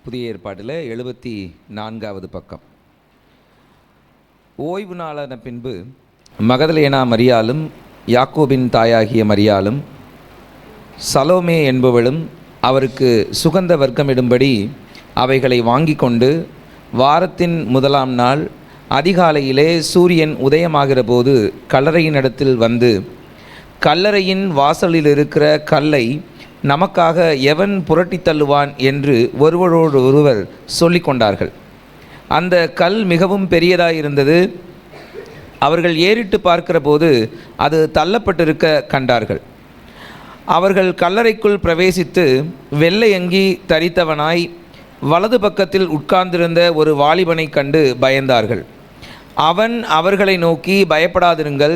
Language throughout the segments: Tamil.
புதிய ஏற்பாட்டில் 74வது பக்கம். ஓய்வு நாளான பின்பு மகதலேனா மரியாளும் யாக்கோபின் தாயாகிய மரியாளும் சலோமே என்பவளும் அவருக்கு சுகந்த வர்க்கமிடும்படி அவைகளை வாங்கி கொண்டு வாரத்தின் முதலாம் நாள் அதிகாலையிலே சூரியன் உதயமாகிற போது கல்லறையினிடத்தில் வந்து, கல்லறையின் வாசலில் இருக்கிற கல்லை நமக்காக எவன் புரட்டி தள்ளுவான் என்று ஒருவரோடு ஒருவர் சொல்லி கொண்டார்கள். அந்த கல் மிகவும் பெரியதாயிருந்தது. அவர்கள் ஏறிட்டு பார்க்கிற போது அது தள்ளப்பட்டிருக்க கண்டார்கள். அவர்கள் கல்லறைக்குள் பிரவேசித்து வெள்ளை அங்கி தரித்தவனாய் வலது பக்கத்தில் உட்கார்ந்திருந்த ஒரு வாலிபனை கண்டு பயந்தார்கள். அவன் அவர்களை நோக்கி, பயப்படாதிருங்கள்,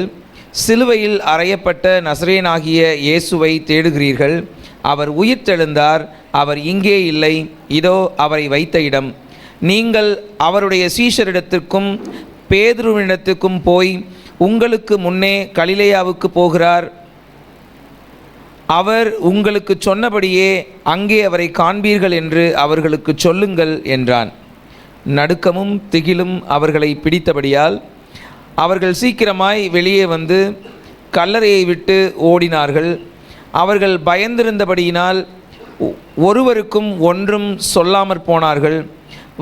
சிலுவையில் அறையப்பட்ட நசரேயனாகிய இயேசுவை தேடுகிறீர்கள். அவர் உயிர்த்தெழுந்தார், அவர் இங்கே இல்லை, இதோ அவரை வைத்த இடம். நீங்கள் அவருடைய சீஷரிடத்திற்கும் பேதுருவினிடத்திற்கும் போய், உங்களுக்கு முன்னே கலிலேயாவுக்கு போகிறார், அவர் உங்களுக்கு சொன்னபடியே அங்கே அவரை காண்பீர்கள் என்று அவர்களுக்கு சொல்லுங்கள் என்றான். நடுக்கமும் திகிலும் அவர்களை பிடித்தபடியால் அவர்கள் சீக்கிரமாய் வெளியே வந்து கல்லறையை விட்டு ஓடினார்கள். அவர்கள் பயந்திருந்தபடியினால் ஒருவருக்கும் ஒன்றும் சொல்லாமற் போனார்கள்.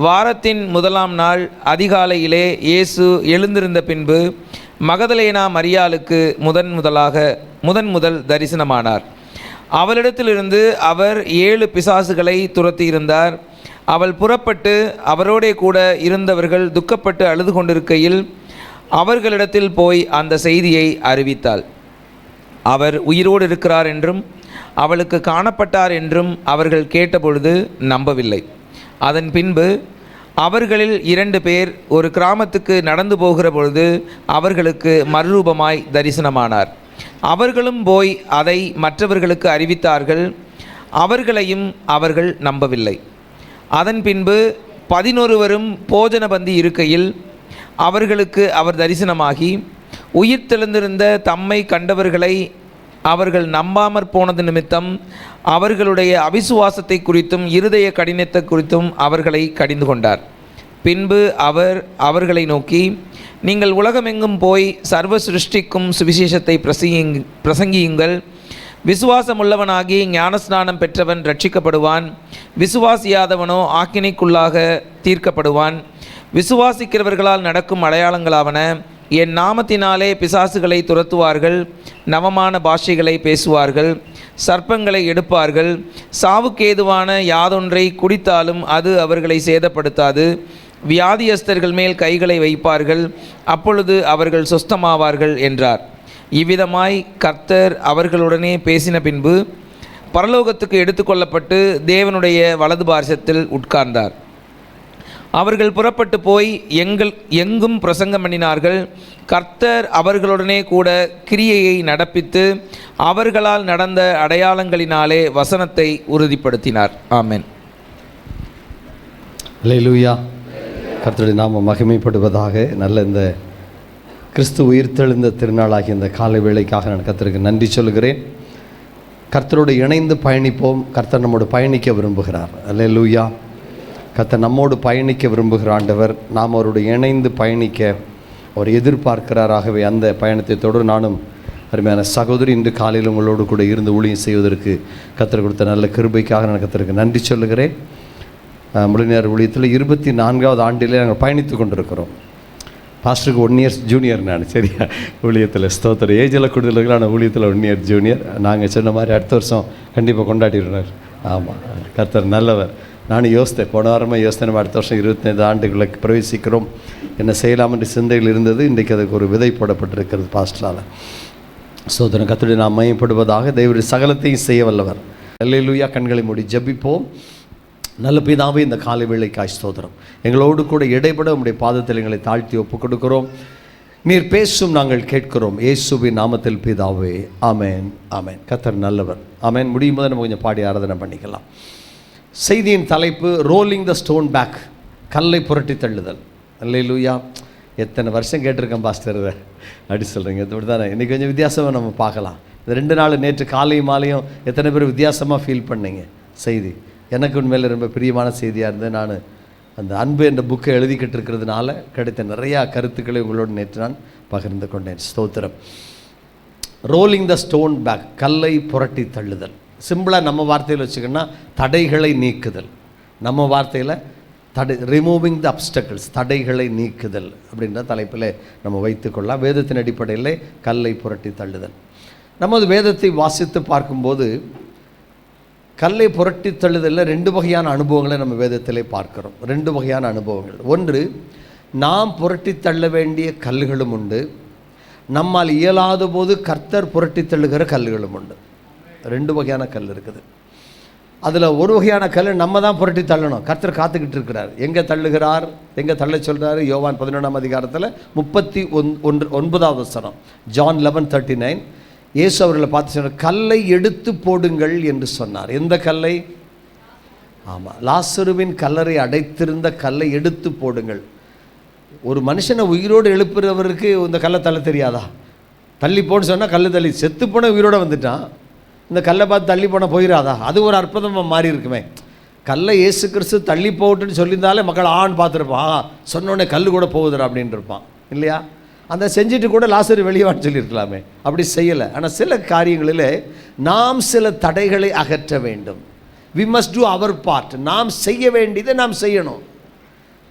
வாரத்தின் முதலாம் நாள் அதிகாலையிலே இயேசு எழுந்திருந்த பின்பு மகதலேனா மரியாளுக்கு முதல் தரிசனமானார். அவளிடத்திலிருந்து அவர் 7 பிசாசுகளை துரத்தியிருந்தார். அவள் புறப்பட்டு அவரோடே கூட இருந்தவர்கள் துக்கப்பட்டு அழுது கொண்டிருக்கையில் அவர்களிடத்தில் போய் அந்த செய்தியை அறிவித்தாள். அவர் உயிரோடு இருக்கிறார் என்றும் அவளுக்கு காணப்பட்டார் என்றும் அவர்கள் கேட்டபொழுது நம்பவில்லை. அதன் பின்பு அவர்களில் 2 பேர் ஒரு கிராமத்துக்கு நடந்து போகிற பொழுது அவர்களுக்கு மறுரூபமாய் தரிசனமானார். அவர்களும் போய் அதை மற்றவர்களுக்கு அறிவித்தார்கள். அவர்களையும் அவர்கள் நம்பவில்லை. அதன் பின்பு 11 போஜன பந்தி இருக்கையில் அவர்களுக்கு அவர் தரிசனமாகி, உயிர்த்தெழுந்திருந்த தம்மை கண்டவர்களை அவர்கள் நம்பாமற் போனது நிமித்தம் அவர்களுடைய அவிசுவாசத்தை குறித்தும் இருதய கடினத்தை குறித்தும் அவர்களை கடிந்து கொண்டார். பின்பு அவர் அவர்களை நோக்கி, நீங்கள் உலகமெங்கும் போய் சர்வ சிருஷ்டிக்கும் சுவிசேஷத்தை பிரசங்கியுங்கள். விசுவாசமுள்ளவனாகி ஞானஸ்நானம் பெற்றவன் ரட்சிக்கப்படுவான், விசுவாசியாதவனோ ஆக்கினைக்குள்ளாக தீர்க்கப்படுவான். விசுவாசிக்கிறவர்களால் நடக்கும் அடையாளங்களாவன, என் நாமத்தினாலே பிசாசுகளை துரத்துவார்கள், நவமான பாஷைகளை பேசுவார்கள், சர்ப்பங்களை எடுப்பார்கள், சாவுக்கேதுவான யாதொன்றை குடித்தாலும் அது அவர்களை சேதப்படுத்தாது, வியாதியஸ்தர்கள் மேல் கைகளை வைப்பார்கள், அப்பொழுது அவர்கள் சொஸ்தமாவார்கள் என்றார். இவ்விதமாய் கர்த்தர் அவர்களுடனே பேசின பின்பு பரலோகத்துக்கு எடுத்துக்கொள்ளப்பட்டு தேவனுடைய வலது பார்சத்தில் உட்கார்ந்தார். அவர்கள் புறப்பட்டு போய் எங்கும் பிரசங்கம் பண்ணினார்கள். கர்த்தர் அவர்களுடனே கூட கிரியையை நடப்பித்து அவர்களால் நடந்த அடையாளங்களினாலே வசனத்தை உறுதிப்படுத்தினார். ஆமென். அல்லேலூயா. கர்த்தருடைய நாமம் மகிமைப்படுவதாக. நல்ல இந்த கிறிஸ்து உயிர்த்தெழுந்த திருநாளாகிய இந்த காலை வேளைக்காக நான் கர்த்தருக்கு நன்றி சொல்கிறேன். கர்த்தரோடு இணைந்து பயணிப்போம். கர்த்தர் நம்மோடு பயணிக்க விரும்புகிறார். அல்லேலூயா. கர்த்தர் நம்மோடு பயணிக்க விரும்புகிற ஆண்டவர். நாம் அவரோடு இணைந்து பயணிக்க அவர் எதிர்பார்க்கிறார். ஆகவே அந்த பயணத்தை தொடர் நானும் அருமையான சகோதரி இன்று காலையில் உங்களோடு கூட இருந்து ஊழியம் செய்வதற்கு கர்த்தர் கொடுத்த நல்ல கிருபைக்காக நான் கர்த்தருக்கு நன்றி சொல்லுகிறேன். முழுநேர ஊழியத்தில் 24வது ஆண்டிலே நாங்கள் பயணித்து கொண்டிருக்கிறோம். பாஸ்டருக்கு 1 இயர் ஜூனியர் நான், சரியா? ஊழியத்தில் ஸ்தோத்திரம். ஏஜில் கூடுதலுக்கு நான் ஊழியத்தில் 1 இயர் ஜூனியர். நாங்கள் சொன்ன மாதிரி அடுத்த வருஷம் கண்டிப்பாக கொண்டாடிடுறார். ஆமாம், கர்த்தர் நல்லவர். நானும் யோசித்தேன், போன வாரமாக யோசித்தேன், நம்ம அடுத்த வருஷம் 25 ஆண்டுகளுக்கு பிரவேசிக்கிறோம், என்ன செய்யலாம் என்று சிந்தையில் இருந்தது. இன்றைக்கு அதுக்கு ஒரு விதை போடப்பட்டிருக்கிறது பாஸ்டரால். ஸ்தோத்திரம். கர்த்தருடைய நாம் மையப்படுவதாக. தேவனுடைய சகலத்தையும் செய்ய வல்லவர். அல்லேலூயா. கண்களை மூடி ஜெபிப்போம். நல்ல பிதாவே, இந்த காலை வேளைக்காய் ஸ்தோத்திரம். எங்களோடு கூட இடைப்பட உம்முடைய பாதத்தில் எங்களை தாழ்த்தி ஒப்புக் கொடுக்கிறோம். நீர் பேசும், நாங்கள் கேட்கிறோம். இயேசுவின் நாமத்தில் பிதாவே, ஆமேன். ஆமேன். கர்த்தர் நல்லவர். ஆமேன். முடியும் போது நம்ம கொஞ்சம் பாடி ஆராதனை பண்ணிக்கலாம். செய்தியின் தலைப்பு ரோலிங் த ஸ்டோன் பேக், கல்லை புரட்டி தள்ளுதல். அல்லேலூயா. எத்தனை வருஷம் கேட்டிருக்கேன் பாஸ்டர் இதை அப்படி சொல்கிறீங்க. இப்படி தானே இன்றைக்கி கொஞ்சம் வித்தியாசமாக நம்ம பார்க்கலாம். இந்த 2 நாள் நேற்று காலையும் மாலையும் எத்தனை பேர் வித்தியாசமாக ஃபீல் பண்ணீங்க செய்தி? எனக்கு உண்மையில் ரொம்ப பிரியமான செய்தியாக இருந்தது. நான் அந்த அன்பு என்ற புக்கை எழுதிக்கிட்டு இருக்கிறதுனால கிடைத்த நிறையா கருத்துக்களை உங்களோடு நேற்று நான் பகிர்ந்து கொண்டேன். ஸ்தோத்திரம். ரோலிங் த ஸ்டோன் பேக், கல்லை புரட்டி தள்ளுதல். சிம்பிளாக நம்ம வார்த்தையில் வச்சுக்கோன்னா தடைகளை நீக்குதல். நம்ம வார்த்தையில் ரிமூவிங் த அப்டக்கிள்ஸ், தடைகளை நீக்குதல் அப்படின்ற தலைப்பில் நம்ம வைத்துக்கொள்ளலாம். வேதத்தின் அடிப்படையில் கல்லை புரட்டி தள்ளுதல். நமது வேதத்தை வாசித்து பார்க்கும்போது கல்லை புரட்டி தள்ளுதலில் 2 வகையான அனுபவங்களை நம்ம வேதத்திலே பார்க்கிறோம். 2 வகையான அனுபவங்கள். ஒன்று, நாம் புரட்டி தள்ள வேண்டிய கல்லுகளும் உண்டு, நம்மால் இயலாத போது கர்த்தர் புரட்டி தள்ளுகிற கல்லுகளும் உண்டு. 2 வகையான கல் இருக்குது. அதில் ஒரு வகையான கல் நம்ம தான் புரட்டி தள்ளணும். கர்த்தர் காத்துக்கிட்டு இருக்கிறார். எங்கே தள்ளுகிறார், எங்கே தள்ள சொல்கிறார்? யோவான் 11ஆம் அதிகாரத்தில் 39வது வசனம், ஜான் 11:39. இயேசு அவர்களை பார்த்து சொன்னார், கல்லை எடுத்து போடுங்கள் என்று சொன்னார். எந்த கல்லை? ஆமாம், லாசருவின் கல்லறை அடைத்திருந்த கல்லை எடுத்து போடுங்கள். ஒரு மனுஷனை உயிரோடு எழுப்புறவருக்கு இந்த கல்லை தள்ள தெரியாதா? தள்ளி போன்னு சொன்னால் கல் தள்ளி, செத்து போன உயிரோடு வந்துட்டான், இந்த கல்லை பார்த்து தள்ளி போன போயிடாதா? அது ஒரு அற்புதமாக மாறி இருக்குமே. கல்லை இயேசு கிறிஸ்து தள்ளி போட்டுன்னு சொல்லியிருந்தாலே மக்கள் ஆண் பார்த்துருப்பான், சொன்னோடனே கல் கூட போகுதுடா அப்படின்னு இருப்பான் இல்லையா? அந்த செஞ்சுட்டு கூட லாசரு வெளியவான்னு சொல்லியிருக்கலாமே. அப்படி செய்யலை. ஆனால் சில காரியங்களில் நாம் சில தடைகளை அகற்ற வேண்டும். We must do our part. நாம் செய்ய வேண்டியதை நாம் செய்யணும்.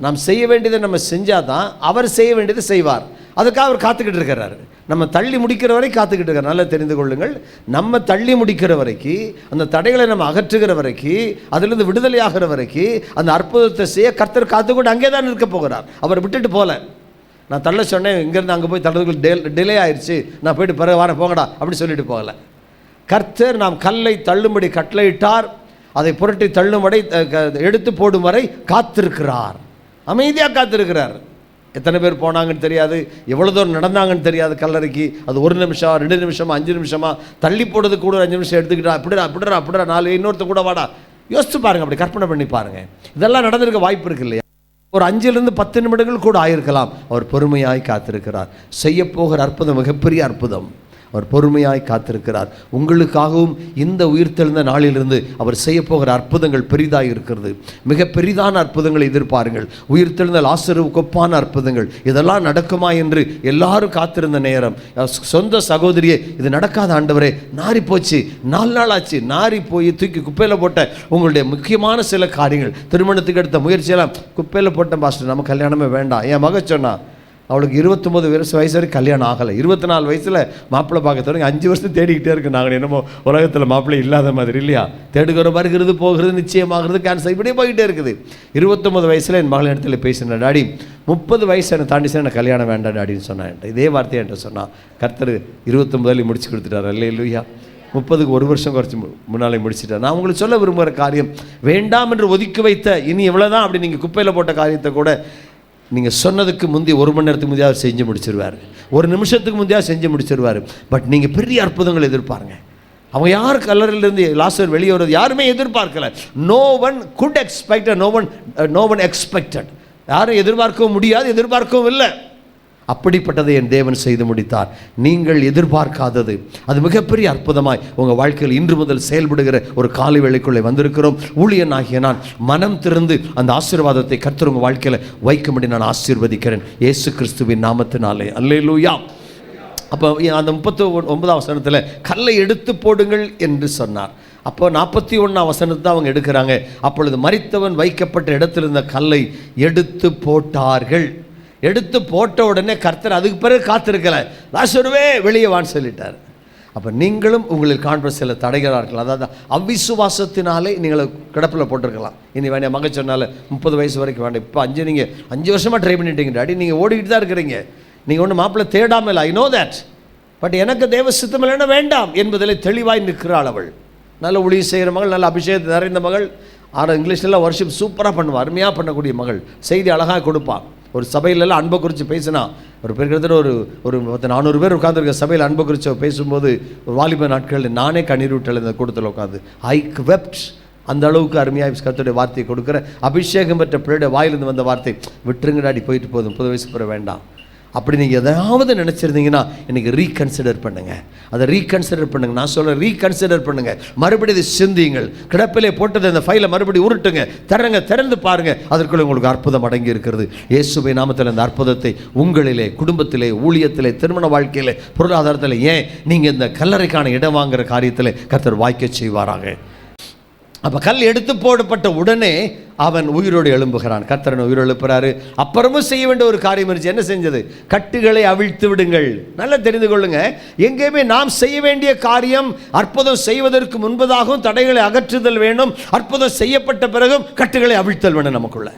நாம் செய்ய வேண்டியதை நம்ம செஞ்சால் தான் அவர் செய்ய வேண்டியதை செய்வார். அதுக்காக அவர் காத்துக்கிட்டு இருக்கிறாரு. நம்ம தள்ளி முடிக்கிற வரைக்கும் காத்துக்கிட்டு இருக்கார். நல்லா தெரிந்து கொள்ளுங்கள், நம்ம தள்ளி முடிக்கிற வரைக்கும், அந்த தடைகளை நம்ம அகற்றுகிற வரைக்கும், அதிலிருந்து விடுதலை ஆகிற வரைக்கும் அந்த அற்புதத்தை செய்ய கர்த்தர் காத்துக்கொண்டு அங்கே தான் இருக்க போகிறார். அவர் விட்டுட்டு போகல. நான் தள்ள சொன்னேன், இங்கேருந்து அங்கே போய் தள்ளதுக்கு டிலே ஆயிடுச்சு, நான் போயிட்டு பிறகு வர போங்கடா அப்படி சொல்லிட்டு போகலை. கர்த்தர் நாம் கல்லை தள்ளும்படி கட்டளையிட்டார். அதை புரட்டி தள்ளும்படி எடுத்து போடும் வரை காத்திருக்கிறார். அமைதியாக காத்திருக்கிறார். எத்தனை பேர் போனாங்கன்னு தெரியாது, எவ்வளோ தூரம் நடந்தாங்கன்னு தெரியாது கல்லறைக்கு. அது 1 நிமிஷம் 2 நிமிஷமா 5 நிமிஷமா, தள்ளி போடுறது கூட 5 நிமிஷம் எடுத்துக்கிட்டா, அப்படிடா 4 இன்னொருத்த கூட வாடா. யோசிச்சு பாருங்கள், அப்படி கற்பனை பண்ணி பாருங்கள். இதெல்லாம் நடந்திருக்க வாய்ப்பு இருக்கு இல்லையா? ஒரு 5லிருந்து 10 நிமிடங்கள் கூட ஆயிருக்கலாம். அவர் பொறுமையாய் காத்திருக்கிறார். செய்ய போகிற அற்புதம் மிகப்பெரிய அற்புதம். அவர் பொறுமையாய் காத்திருக்கிறார். உங்களுக்காகவும் இந்த உயிர்த்தெழுந்த நாளிலிருந்து அவர் செய்ய போகிற அற்புதங்கள் பெரிதாக இருக்கிறது. மிக பெரிதான அற்புதங்களை எதிர்பாருங்கள். உயிர்த்தெழுந்த லாசருவுக்கு ஒப்பான அற்புதங்கள் இதெல்லாம் நடக்குமா என்று எல்லாரும் காத்திருந்த நேரம், சொந்த சகோதரியே இது நடக்காத ஆண்டவரே, நாரி போச்சு, 4 நாள் ஆச்சு, நாரி போய் தூக்கி குப்பையில் போட்ட உங்களுடைய முக்கியமான சில காரியங்கள், திருமணத்துக்கு எடுத்த முயற்சியெல்லாம் குப்பையில் போட்டேன் பாஸ்டர், நம்ம கல்யாணமே வேண்டாம். என் மக சொன்னா, அவளுக்கு 29 வயசு வரைக்கும் கல்யாணம் ஆகலை. 24 வயசில் மாப்பிள்ளை பார்க்க தொடங்கி 5 வருஷம் தேடிக்கிட்டே இருக்கு. நாங்கள் என்னமோ உலகத்தில் மாப்பிள்ளை இல்லாத மாதிரி இல்லையா? தேடுகிற வருகிறது, போகிறது, நிச்சயமாகிறது, கேன்சர், இப்படியே போய்கிட்டே இருக்குது. 29 வயசில் என் மகள் இடத்துல பேசினேன், டாடி 30 வயசு என்னை தாண்டி எனக்கு கல்யாணம் வேண்டாம் டாடின்னு சொன்னேன். இதே வார்த்தையை என்கிட்ட சொன்னான். கர்த்தர் 29 முடிச்சு கொடுத்துட்டார். அல்லேலூயா. 30க்கு 1 வருஷம் குறைச்சி முன்னாலே முடிச்சுட்டார். நான் உங்களுக்கு சொல்ல விரும்புகிற காரியம், வேண்டாம் என்று ஒதுக்கி வைத்த இனி இவ்வளோதான் அப்படி நீங்கள் குப்பையில் போட்ட காரியத்தை கூட நீங்கள் சொன்னதுக்கு முந்தைய 1 மணி நேரத்துக்கு முந்தையாவது செஞ்சு முடிச்சிருவார், 1 நிமிஷத்துக்கு முந்தையாவது செஞ்சு முடிச்சிருவார். பட் நீங்கள் பெரிய அற்புதங்கள் எதிர்பாருங்க. அவங்க யார் கல்லறையிலேருந்து லாசர் வெளியே வருவது யாருமே எதிர்பார்க்கல. No one could expect, no one expected. யாரும் எதிர்பார்க்கவும் முடியாது, எதிர்பார்க்கவும் இல்லை. அப்படிப்பட்டதை என் தேவன் செய்து முடித்தார். நீங்கள் எதிர்பார்க்காதது அது மிகப்பெரிய அற்புதமாய் உங்கள் வாழ்க்கையில் இன்று முதல் செயல்படுகிற ஒரு காலை வேளைக்குள்ளே வந்திருக்கிறோம். ஊழியனாகிய நான் மனம் திறந்து அந்த ஆசீர்வாதத்தை கர்த்தர் உங்கள் வாழ்க்கையில் வைக்கும்படி நான் ஆசீர்வதிக்கிறேன் இயேசு கிறிஸ்துவின் நாமத்தினாலே. அல்லேலூயா. அப்போ அந்த 39ஆம் வசனத்தில் கல்லை எடுத்து போடுங்கள் என்று சொன்னார். அப்போ 41ஆம் வசனத்தை அவங்க எடுக்கிறாங்க. அப்பொழுது மரித்தவன் வைக்கப்பட்ட இடத்துல இருந்த கல்லை எடுத்து போட்டார்கள். எடுத்து போட்ட உடனே கர்த்தர் அதுக்கு பிறகு காத்திருக்கல, லாசருவே வெளியே வான்னு சொல்லிட்டார். அப்போ நீங்களும் உங்களுக்கு காண்ப சில தடைகளாக இருக்கலாம். அதாவது அவிசுவாசத்தினாலே நீங்களை கிடப்பில் போட்டிருக்கலாம். இனி வேண்டிய மக சொன்னால 30 வயசு வரைக்கும் வேண்டாம், இப்போ நீங்கள் 5 வருஷமாக ட்ரை பண்ணிட்டீங்க டாடி, நீங்கள் ஓடிக்கிட்டு தான் இருக்கிறீங்க, நீங்கள் ஒன்றும் மாப்பிள்ளை தேடாமல், ஐ நோ தேட், பட் எனக்கு தேவ சித்தம் இல்லைன்னா வேண்டாம் என்பதில் தெளிவாய் நிற்கிறாள் அவள். நல்ல ஊழியம் செய்கிற மகள், நல்ல அபிஷேகத்தை நிறைந்த மகள், இங்கிலீஷ்லாம் வர்ஷிப் சூப்பராக பண்ணுவாள், அருமையாக பண்ணக்கூடிய மகள், செய்தி அழகாக கொடுப்பாள். ஒரு சபையிலெல்லாம் அன்பை குறித்து பேசினா, ஒரு கிட்டத்தட்ட ஒரு 400 பேர் உட்காந்துருக்க சபையில் அன்பை குறித்து பேசும்போது ஒரு வாலிப நாட்களில் நானே கண்ணீர் விட்டல் இந்த கூட்டத்தில் உட்காந்து ஐ வெப்ட். அந்த அளவுக்கு அருமையாக கர்த்தருடைய வார்த்தையை கொடுக்குற அபிஷேகம் பெற்ற பிள்ளைய வாயிலிருந்து வந்த வார்த்தை, விட்டுருங்கடாடி போயிட்டு போதும், 30 வயசு பிற வேண்டாம். அப்படி நீங்கள் எதாவது நினச்சிருந்தீங்கன்னா இன்றைக்கி ரீகன்சிடர் பண்ணுங்கள். அதை ரீகன்சிடர் பண்ணுங்கள். நான் சொல்கிறேன், ரீகன்சிடர் பண்ணுங்கள். மறுபடியும் இதை சிந்தியுங்கள். கிடப்பிலே போட்டது அந்த ஃபைலை மறுபடியும் உருட்டுங்க, திறந்து பாருங்கள். அதற்குள்ளே உங்களுக்கு அற்புதம் அடங்கி இருக்கிறது. இயேசுவின் நாமத்தில் அந்த அற்புதத்தை உங்களிலே, குடும்பத்திலே, ஊழியத்திலே, திருமண வாழ்க்கையிலே, பொருளாதாரத்தில், ஏன் நீங்கள் இந்த கல்லறைக்கான இடம் வாங்குகிற காரியத்தில் கர்த்தர் வாய்க்க செய்வாராக. அப்போ கல் எடுத்து போடப்பட்ட உடனே அவன் உயிரோடு எழும்புகிறான். கர்த்தரன் உயிரோடு எழுப்புறாரு. அப்புறமும் செய்ய வேண்டிய ஒரு காரியம் இருந்துச்சு. என்ன செஞ்சது? கட்டுகளை அவிழ்த்து விடுங்கள். நல்லா தெரிந்து கொள்ளுங்க, எங்கேயுமே நாம் செய்ய வேண்டிய காரியம் அற்புதம் செய்வதற்கு முன்பதாகவும் தடைகளை அகற்றுதல் வேண்டும். அற்புதம் செய்யப்பட்ட பிறகும் கட்டுகளை அவிழ்த்தல் வேணும். நமக்குள்ள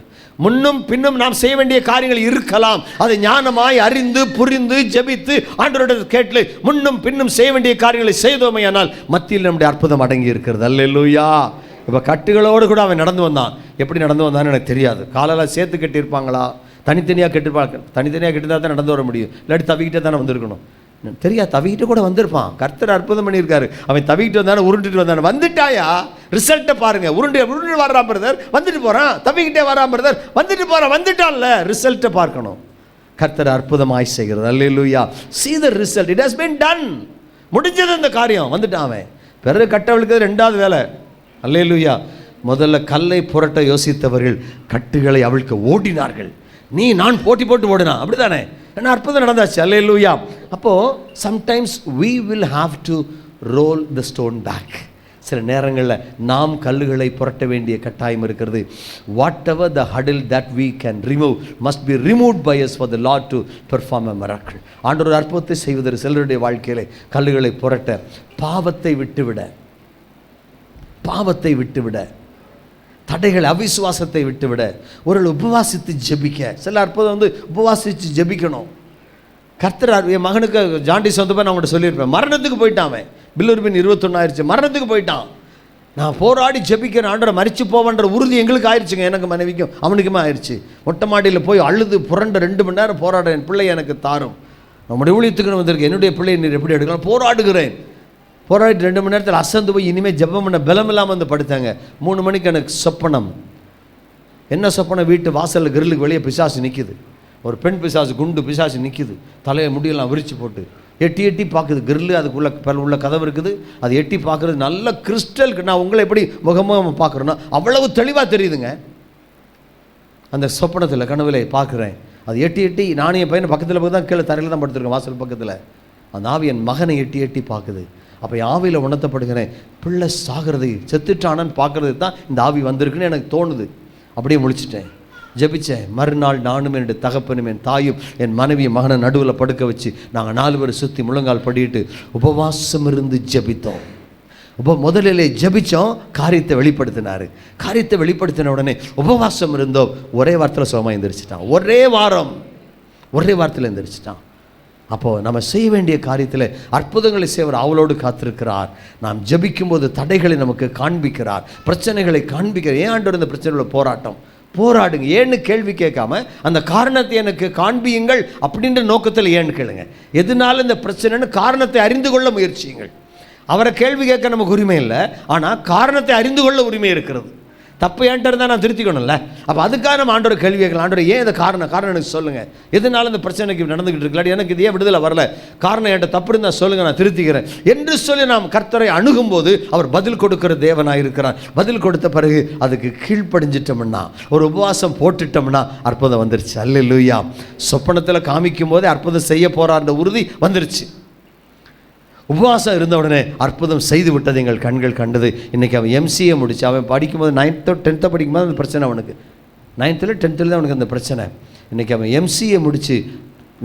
முன்னும் பின்னும் நாம் செய்ய வேண்டிய காரியங்கள் இருக்கலாம். அதை ஞானமாய் அறிந்து புரிந்து ஜெபித்து ஆண்டவரோட கேட்டு முன்னும் பின்னும் செய்ய வேண்டிய காரியங்களை செய்தோமையானால் மத்தியில் நம்முடைய அற்புதம் அடங்கி இருக்கிறது. அல்லேலூயா. இப்போ கட்டுகளோடு கூட அவன் நடந்து வந்தான். எப்படி நடந்து வந்தான்னு எனக்கு தெரியாது. காலெல்லாம் சேர்த்து கட்டியிருப்பாங்களா, தனித்தனியாக கட்டிருப்பாங்க. தனித்தனியாக கட்டிருந்தா தான் நடந்து வர முடியும். இல்லாட்டி தவிக்கிட்டே தானே வந்திருக்கணும். தெரியாது, தவிக்கிட்டு கூட வந்திருப்பான். கர்த்தர் அற்புதம் பண்ணியிருக்காரு. அவன் தவிக்கிட்டு வந்தானே, உருண்டுட்டு வந்தானே. வந்துட்டாயா, ரிசல்ட்டை பாருங்க. உருண்டு வரான் பிரதர், வந்துட்டு போகிறான். தவிக்கிட்டே வரான் பிரதர், வந்துட்டு போகிறான். வந்துட்டான்ல, ரிசல்ட்டை பார்க்கணும். கர்த்தர் அற்புதமாய் செய்கிறது. அல்லேலூயா. see the result, it has been done. முடிஞ்சது அந்த காரியம். வந்துட்டான் அவன். பிறகு கட்டவளுக்கு ரெண்டாவது வேலை. அல்லேலூயா. முதல்ல கல்லை புரட்ட யோசித்தவர்கள் கட்டுகளை அவிழ்க்க ஓடினார்கள். நான் போட்டி போட்டு ஓடினா அப்படி தானே, ஏன்னா அற்புதம் நடந்தாச்சு. அல்லேலூயா. அப்போது sometimes we will have to roll the stone back. சில நேரங்களில் நாம் கல்லுகளை புரட்ட வேண்டிய கட்டாயம் இருக்கிறது. What ever the ஹடில் that we can remove must be removed by us for the Lord to perform a miracle. ஆண்டவர் அற்புதத்தை செய்வதற்கு சிலருடைய வாழ்க்கையிலே கல்லுகளை புரட்ட, பாவத்தை விட்டுவிட, தடைகள் அவிசுவாசத்தை விட்டுவிட, ஒரு உபவாசித்து ஜெபிக்க. சில அற்புதம் உபவாசித்து ஜெபிக்கணும். கர்த்தர் என் மகனுக்கு ஜாண்டிஸ் வந்தப்போ நான் உங்கள்கிட்ட சொல்லியிருப்பேன். மரணத்துக்கு போயிட்டான் அவன். பில்லுறுப்பின் 21 ஆயிடுச்சு. மரணத்துக்கு போயிட்டான். நான் போராடி ஜெபிக்கிறேன். ஆண்டவரை மரிச்சு போவன்ற உறுதி எங்களுக்கு ஆயிடுச்சுங்க. எனக்கு மனைவிக்கும் அவனுக்குமே ஆயிடுச்சு. மொட்டை மாடியில் போய் அழுது புரண்டு 2 மணி நேரம் போராட, என் பிள்ளை எனக்கு தாரும், நம்முடைய ஊழியத்துக்குன்னு வந்திருக்கு, என்னுடைய பிள்ளையை நீர் எப்படி எடுக்கலாம், போராடுகிறேன். போராடிட்டு 2 மணி நேரத்தில் அசந்து போய் இனிமேல் ஜெபம் பண்ண பலம் இல்லாமல் வந்து படுத்தாங்க. 3 மணிக்கு எனக்கு சொப்பனம். என்ன சொப்பனம்? வீட்டு வாசலில் கிரிலுக்கு வெளியே பிசாசு நிற்கிது. ஒரு பெண் பிசாசு, குண்டு பிசாசு நிற்கிது. தலையை முடியெல்லாம் விரிச்சு போட்டு எட்டி பார்க்குது. கிரில்லு அதுக்குள்ள உள்ள கதவு இருக்குது. அது எட்டி பார்க்குறது நல்ல கிறிஸ்டலுக்கு. நான் உங்களை எப்படி முகமாக பார்க்குறேன்னா அவ்வளவு தெளிவாக தெரியுதுங்க. அந்த சொப்பனத்தில் கனவுல பார்க்குறேன். அது எட்டி நானும் என் பையனை பக்கத்தில் போய் தான் கீழே தரையில் தான் படுத்துருக்கேன், வாசல் பக்கத்தில். அந்த ஆவி என் மகனை எட்டி பார்க்குது. அப்போ ஆவியில் உணர்த்தப்படுகிறேன், பிள்ளை சாகிறது, செத்துட்டானான்னு பார்க்குறது தான் இந்த ஆவி வந்திருக்குன்னு எனக்கு தோணுது. அப்படியே முழிச்சிட்டேன், ஜெபிச்சேன். மறுநாள் நானும் என்னுடைய தகப்பனும் என் தாயும் என் மனைவியும் மகனை நடுவில் படுக்க வச்சு நாங்கள் 4 பேர் சுற்றி முழங்கால் படிட்டு உபவாசம் இருந்து ஜெபித்தோம். முதலிலே ஜெபித்தோம், காரியத்தை வெளிப்படுத்தினார். காரியத்தை வெளிப்படுத்தின உடனே உபவாசம் இருந்தோம். ஒரே வாரத்தில் சுகமாக எந்திரிச்சிட்டான். ஒரே வாரத்தில் எந்திரிச்சிட்டான். அப்போது நம்ம செய்ய வேண்டிய காரியத்தில் அற்புதங்களை செய்வர் அவளோடு காத்திருக்கிறார். நாம் ஜெபிக்கும் போது தடைகளை நமக்கு காண்பிக்கிறார், பிரச்சனைகளை காண்பிக்கிறார். ஏன் ஆண்டவர் இந்த பிரச்சனையோட போராடுங்க, ஏன்னு கேள்வி கேட்காம அந்த காரணத்தை எனக்கு காண்பியுங்கள் அப்படின்ற நோக்கத்தில் ஏன்னு கேளுங்க. எதனால இந்த பிரச்சனைன்னு காரணத்தை அறிந்து கொள்ள முயற்சியுங்கள். அவரை கேள்வி கேட்க நமக்கு உரிமை இல்லை, ஆனால் காரணத்தை அறிந்து கொள்ள உரிமை இருக்கிறது. தப்பு ஏன்ட்டு இருந்தால் நான் திருத்திக்கணும்ல. அப்போ அதுக்காக நம்ம ஆண்டோட கேள்வி கேட்கலாம். ஆண்டோட ஏன் இந்த காரணம் எனக்கு சொல்லுங்கள், எதனால இந்த பிரச்சனைக்கு நடந்துக்கிட்டு இருக்கலாம், எனக்கு இது ஏன் விடுதலை வரல, காரணம் என்கிட்ட தப்பு இருந்தால் சொல்லுங்கள், நான் திருத்திக்கிறேன் என்று சொல்லி நாம் கர்த்தரை அணுகும்போது அவர் பதில் கொடுக்கிற தேவனாக இருக்கிறார். பதில் கொடுத்த பிறகு அதுக்கு கீழ்ப்படிஞ்சிட்டோம்னா, ஒரு உபவாசம் போட்டுட்டோம்னா அற்புதம் வந்துருச்சு. அல்லேலூயா. சொப்பனத்தில் காமிக்கும் போதே அற்புதம் செய்ய போகிறார் உறுதி வந்துருச்சு. உபவாசம் இருந்த உடனே அற்புதம் செய்து விட்டது எங்கள் கண்கள் கண்டது. இன்றைக்கி அவன் எம்சிஏ முடிச்சு, அவன் படிக்கும்போது 9th 10th படிக்கும்போது அந்த பிரச்சனை அவனுக்கு 9th 10th தான் அவனுக்கு அந்த பிரச்சனை. இன்றைக்கி அவன் எம்சிஏ முடித்து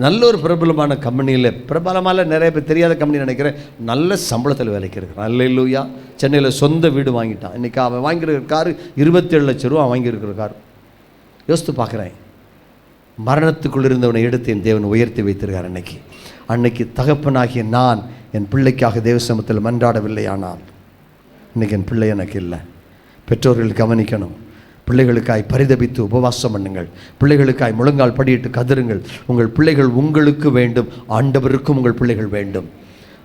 நல்ல ஒரு பிரபலமான கம்பெனியில், பிரபலமான நிறைய பேர் தெரியாத கம்பெனி நினைக்கிறேன், நல்ல சம்பளத்தில் வேலைக்கு இருக்கிறான். அல்லேலூயா. சென்னையில் சொந்த வீடு வாங்கிட்டான். இன்றைக்கி அவன் வாங்கியிருக்கிற காரு 27 லட்சம் ரூபா வாங்கியிருக்கிற கார். யோசித்து பார்க்குறேன், மரணத்துக்குள் இருந்தவனை எடுத்து என் தேவன் உயர்த்தி வைத்திருக்கார். அன்னைக்கு தகப்பனாகிய நான் என் பிள்ளைக்காக தேவசமத்தில் மன்றாடவில்லை, ஆனால் இன்றைக்கி என் பிள்ளை எனக்கு இல்லை. பெற்றோர்கள் கவனிக்கணும். பிள்ளைகளுக்காய் பரிதபித்து உபவாசம் பண்ணுங்கள். பிள்ளைகளுக்காய் முழங்கால் படியிட்டு கதறுங்கள். உங்கள் பிள்ளைகள் உங்களுக்கு வேண்டும், ஆண்டவருக்கும் உங்கள் பிள்ளைகள் வேண்டும்.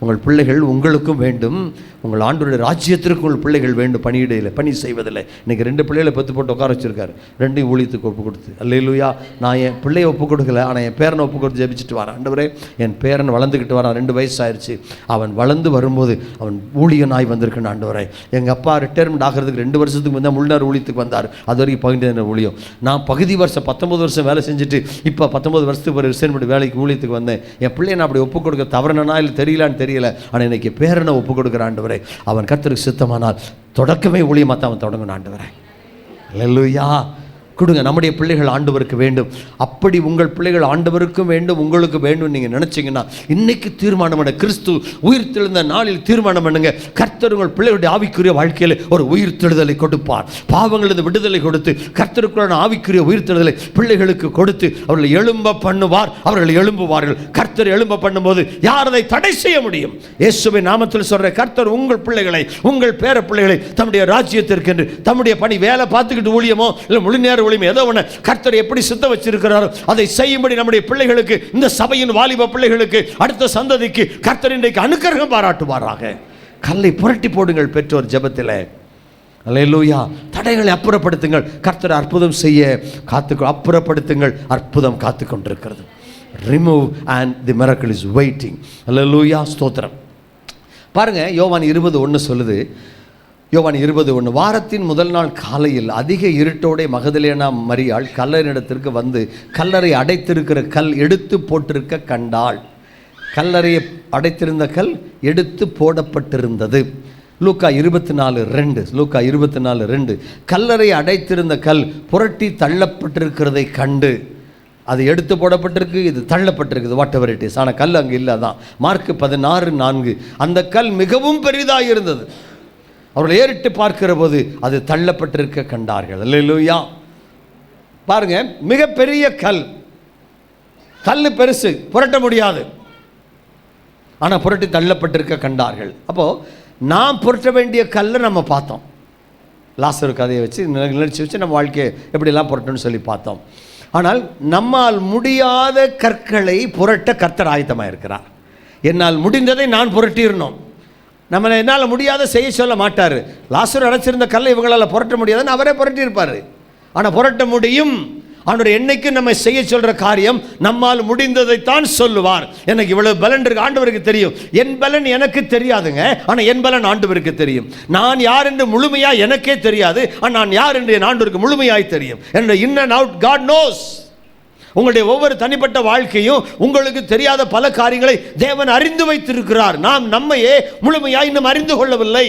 உங்கள் பிள்ளைகள் உங்களுக்கும் வேண்டும், உங்கள் ஆண்டவருடைய ராஜ்யத்திற்கு உங்கள் பிள்ளைகள் வேண்டும். பணியிடையில் பணி செய்வதில்லை. இன்றைக்கி 2 பிள்ளைகளை பெற்று போட்டு உட்கார வச்சுருக்காரு. 2 ஊழியத்துக்கு ஒப்பு கொடுத்து. அல்லேலூயா. நான் என் பிள்ளையை ஒப்பு கொடுக்கல, ஆனால் என் பேரனை ஒப்பு கொடுத்து ஜெபிச்சுட்டு வரேன். ஆண்டவரே, என் பேரன் வளர்ந்துக்கிட்டு வரான், 2 வயசு ஆயிடுச்சு. அவன் வளர்ந்து வரும்போது அவன் ஊழியனாய் வந்திருக்கான். ஆண்டவரே, எங்கள் அப்பா ரிட்டையர்மெண்ட் ஆகிறதுக்கு 2 வருஷத்துக்கு முந்தைய முழுநேர ஊழியத்துக்கு வந்தார். அது வரைக்கும் பகுதி நேர ஊழியம். நான் பகுதி வருஷம் 19 வருஷம் வேலை செஞ்சுட்டு இப்போ 19 வருஷத்துக்கு ஒரு ரிசைன்மெண்ட் வேலைக்கு ஊழியத்துக்கு வந்தேன். என் பிள்ளையை நான் அப்படி ஒப்பு கொடுக்க தவறுனா இல்லை தெரியலான்னு தெரியல, ஆனால் இன்றைக்கி பேரனை ஒப்பு கொடுக்குற ஆண்டவரே, அவன் கர்த்தருக்கு சித்தமானால் தொடக்கமே ஊழியமாக தான் அவன் தொடங்கணும். ஆண்டவரே, அல்லேலூயா. கொடுங்க. நம்முடைய பிள்ளைகள் ஆண்டவருக்கு வேண்டும். அப்படி உங்கள் பிள்ளைகள் ஆண்டவருக்கும் வேண்டும், உங்களுக்கு வேண்டும் நீங்கள் நினச்சிங்கன்னா இன்றைக்கி தீர்மானம் பண்ண. கிறிஸ்து உயிர்த்தெழுந்த நாளில் தீர்மானம் பண்ணுங்க. கர்த்தர் உங்கள் பிள்ளைகளுடைய ஆவிக்குரிய வாழ்க்கையில் ஒரு உயிர்த்தெழுதலை கொடுப்பார். பாவங்களது விடுதலை கொடுத்து கர்த்தருக்குள்ளான ஆவிக்குரிய உயிர்த்தெழுதலை பிள்ளைகளுக்கு கொடுத்து அவர்களை எழும்ப பண்ணுவார். அவர்கள் எழும்புவார்கள். கர்த்தர் எழும்ப பண்ணும்போது யார் அதை தடை செய்ய முடியும்? இயேசுவின் நாமத்தில் சொல்ற, கர்த்தர் உங்கள் பிள்ளைகளை, உங்கள் பேர பிள்ளைகளை தம்முடைய ராஜ்யத்திற்கு என்று தம்முடைய பணி வேலை பார்த்துக்கிட்டு ஊழியமோ இல்லை முழு நேர ஊழியம் ஏதோ ஒன்று கர்த்தர் எப்படி சித்த வச்சிருக்கிறாரோ அதை செய்யும்படி நம்முடைய பிள்ளைகளுக்கு, இந்த சபையின் வாலிப பிள்ளைகளுக்கு, அடுத்த சந்ததிக்கு கர்த்தர் இன்றைக்கு அனுக்கிரகம் பாராட்டுவாராக. கல்லை புரட்டி போடுங்கள் பெற்றோர் ஜெபத்தில். அல்லேலூயா. தடைகளை அப்புறப்படுத்துங்கள். கர்த்தர் அற்புதம் செய்ய அப்புறப்படுத்துங்கள். அற்புதம் காத்து கொண்டிருக்கிறது. Remove and the miracle is waiting. அல்லேலூயா. ஸ்தோத்திரம். பாருங்க, யோவான் 20:1 சொல்லுது. யோவான் 20:1, வாரத்தின் முதல் நாள் காலையில் அதிக இருட்டோட மகதலேனா மரியாள் கல்லறையிடத்திற்கு வந்து கல்லறை அடைத்திருக்கிற கல் எடுத்து போட்டிருக்க கண்டாள். கல்லறையை அடைத்திருந்த கல் எடுத்து போடப்பட்டிருந்தது. லூக்கா 24:2, லூக்கா 24:2, கல்லறை அடைத்திருந்த கல் புரட்டி தள்ளப்பட்டிருக்கிறதை கண்டு, அது எடுத்து போடப்பட்டிருக்கு, இது தள்ளப்பட்டிருக்குது, வாட் எவர் இட் இஸ், ஆனால் கல் அங்கே இல்லை. தான் மார்க் 16:4, அந்த கல் மிகவும் பெரிதாக இருந்தது. அவர்கள் ஏறிட்டு பார்க்கிற போது அது தள்ளப்பட்டிருக்க கண்டார்கள். அல்லேலூயா. பாருங்க, மிகப்பெரிய கல். கல் பெருசு, புரட்ட முடியாது, ஆனால் புரட்டி தள்ளப்பட்டிருக்க கண்டார்கள். அப்போது நாம் புரட்ட வேண்டிய கல்லை நம்ம பார்த்தோம். லாசரு கதையை வச்சு நிகழ்ச்சி வச்சு நம்ம வாழ்க்கையை எப்படிலாம் புரட்டணும்னு சொல்லி பார்த்தோம். ஆனால் நம்மால் முடியாத கற்களை புரட்ட கர்த்தர் ஆயத்தமாக இருக்கிறார். என்னால் முடிந்ததை நான் புரட்டிடணும். நம்மளை என்னால் முடியாத செய்ய சொல்ல மாட்டார். லாசரு அடைச்சிருந்த கல்லை இவங்களால் புரட்ட முடியாதுன்னு அவரே புரட்டியிருப்பார். ஆனால் புரட்ட முடியும். அவனுடைய என்னைக்கு நம்ம செய்ய சொல்கிற காரியம் நம்மால் முடிந்ததைத்தான் சொல்லுவார். எனக்கு இவ்வளவு பலன் இருக்கு, ஆண்டவருக்கு தெரியும். என் பலன் எனக்கு தெரியாதுங்க, ஆனால் என் பலன் ஆண்டவருக்கு தெரியும். நான் யார் என்று முழுமையாக எனக்கே தெரியாது, ஆனால் நான் யார் என்று என் ஆண்டவருக்கு முழுமையாய் தெரியும். என்னுடைய in and out God knows. உங்களுடைய ஒவ்வொரு தனிப்பட்ட வாழ்க்கையும் உங்களுக்கு தெரியாத பல காரியங்களை தேவன் அறிந்து வைத்திருக்கிறார். நாம் நம்மையே முழுமையாக இன்னும் அறிந்து கொள்ளவில்லை.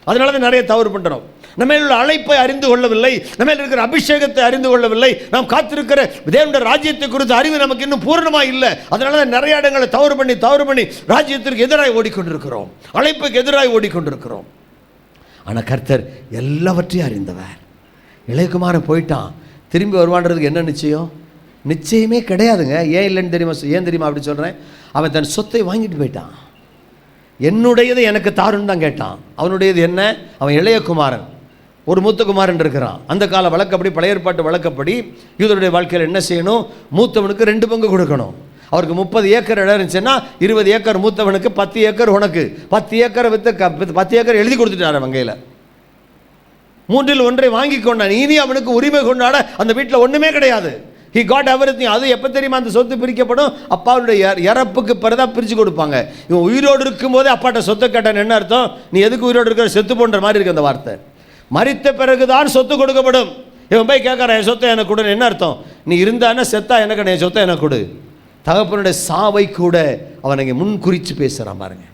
அதனால தான் நிறைய தவறு பண்ணுறோம். நம்ம உள்ள அழைப்பை அறிந்து கொள்ளவில்லை, நம்ம இருக்கிற அபிஷேகத்தை அறிந்து கொள்ளவில்லை, நாம் காத்திருக்கிற தேவனுடைய ராஜ்யத்தை குறித்த அறிவு நமக்கு இன்னும் பூர்ணமாக இல்லை. அதனால தான் நிறைய இடங்களை தவறு பண்ணி ராஜ்யத்திற்கு எதிராக ஓடிக்கொண்டிருக்கிறோம், அழைப்புக்கு எதிராக ஓடிக்கொண்டிருக்கிறோம். ஆனால் கர்த்தர் எல்லாவற்றையும் அறிந்தவர். இளையகுமாரன் போயிட்டான், திரும்பி வருவான்றதுக்கு என்ன நிச்சயம்? நிச்சயமே கிடையாதுங்க. ஏன் இல்லைன்னு தெரியுமா? ஏன் தெரியுமா அப்படி சொல்கிறேன்? அவன் தன் சொத்தை வாங்கிட்டு போயிட்டான். என்னுடையது எனக்கு தாருன்னு தான் கேட்டான். அவனுடையது என்ன? அவன் இளையகுமாரன், ஒரு மூத்த குமாரன் இருக்கிறான். அந்த கால வழக்கப்படி, பழைய ஏற்பாட்டு வழக்கப்படி யூதருடைய வாழ்க்கையில் என்ன செய்யணும்? மூத்தவனுக்கு 2 பங்கு கொடுக்கணும். அவருக்கு 30 ஏக்கர் இடம் இருந்துச்சுன்னா 20 ஏக்கர் மூத்தவனுக்கு, 10 ஏக்கர் உனக்கு. 10 ஏக்கரை விற்று 10 ஏக்கர் எழுதி கொடுத்துட்டார் வங்கையில். 3இல் 1 வாங்கி கொண்டான். இனி அவனுக்கு உரிமை கொண்டாட அந்த வீட்டில் ஒன்றுமே கிடையாது. He got everything. அது எப்போ தெரியுமா அந்த சொத்து பிரிக்கப்படும்? அப்பாவுடைய இறப்புக்கு பிறதான் பிரித்து கொடுப்பாங்க. இவன் உயிரோடு இருக்கும்போதே அப்பாட்ட சொத்தை கேட்டான். என்ன அர்த்தம்? நீ எதுக்கு உயிரோடு இருக்கிற? செத்து போன்ற மாதிரி இருக்கு அந்த வார்த்தை. மரித்த பிறகுதான் சொத்து கொடுக்கப்படும். இவன் போய் கேட்குறான், என் சொத்தை எனக்கு கொடு. என்ன அர்த்தம்? நீ இருந்தானா செத்தா எனக்கு, என் சொத்தை எனக்கு கொடு. தகப்பனுடைய சாவை கூட அவன் இங்கே முன்குறித்து பேசுகிறான் பாருங்க.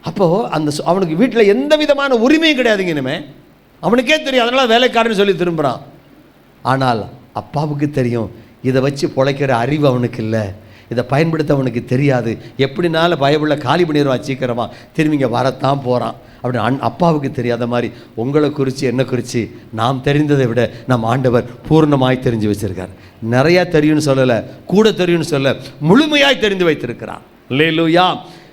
அப்போது அந்த அவனுக்கு வீட்டில் எந்த விதமான உரிமையும் கிடையாதுங்க. இனிமே அவனுக்கே தெரியும், அதனால் வேலைக்காரன்னு சொல்லி திரும்புகிறான். ஆனால் அப்பாவுக்கு தெரியும், இதை வச்சு பொழைக்கிற அறிவு அவனுக்கு இல்லை, இதை பயன்படுத்த அவனுக்கு தெரியாது. எப்படினாலும் பயப்புள்ள காலி பண்ணிடுவான், சீக்கிரமாக திரும்பி இங்கே வரத்தான் போகிறான் அப்படின்னு அப்பாவுக்கு தெரியாத மாதிரி உங்களை குறித்து என்ன குறித்து நாம் தெரிந்ததை விட நம் ஆண்டவர் பூர்ணமாய் தெரிஞ்சு வச்சிருக்கார். நிறையா தெரியும்னு சொல்லலை, கூட தெரியும்னு சொல்ல, முழுமையாய் தெரிந்து வைத்திருக்கிறான். அல்லேலூயா.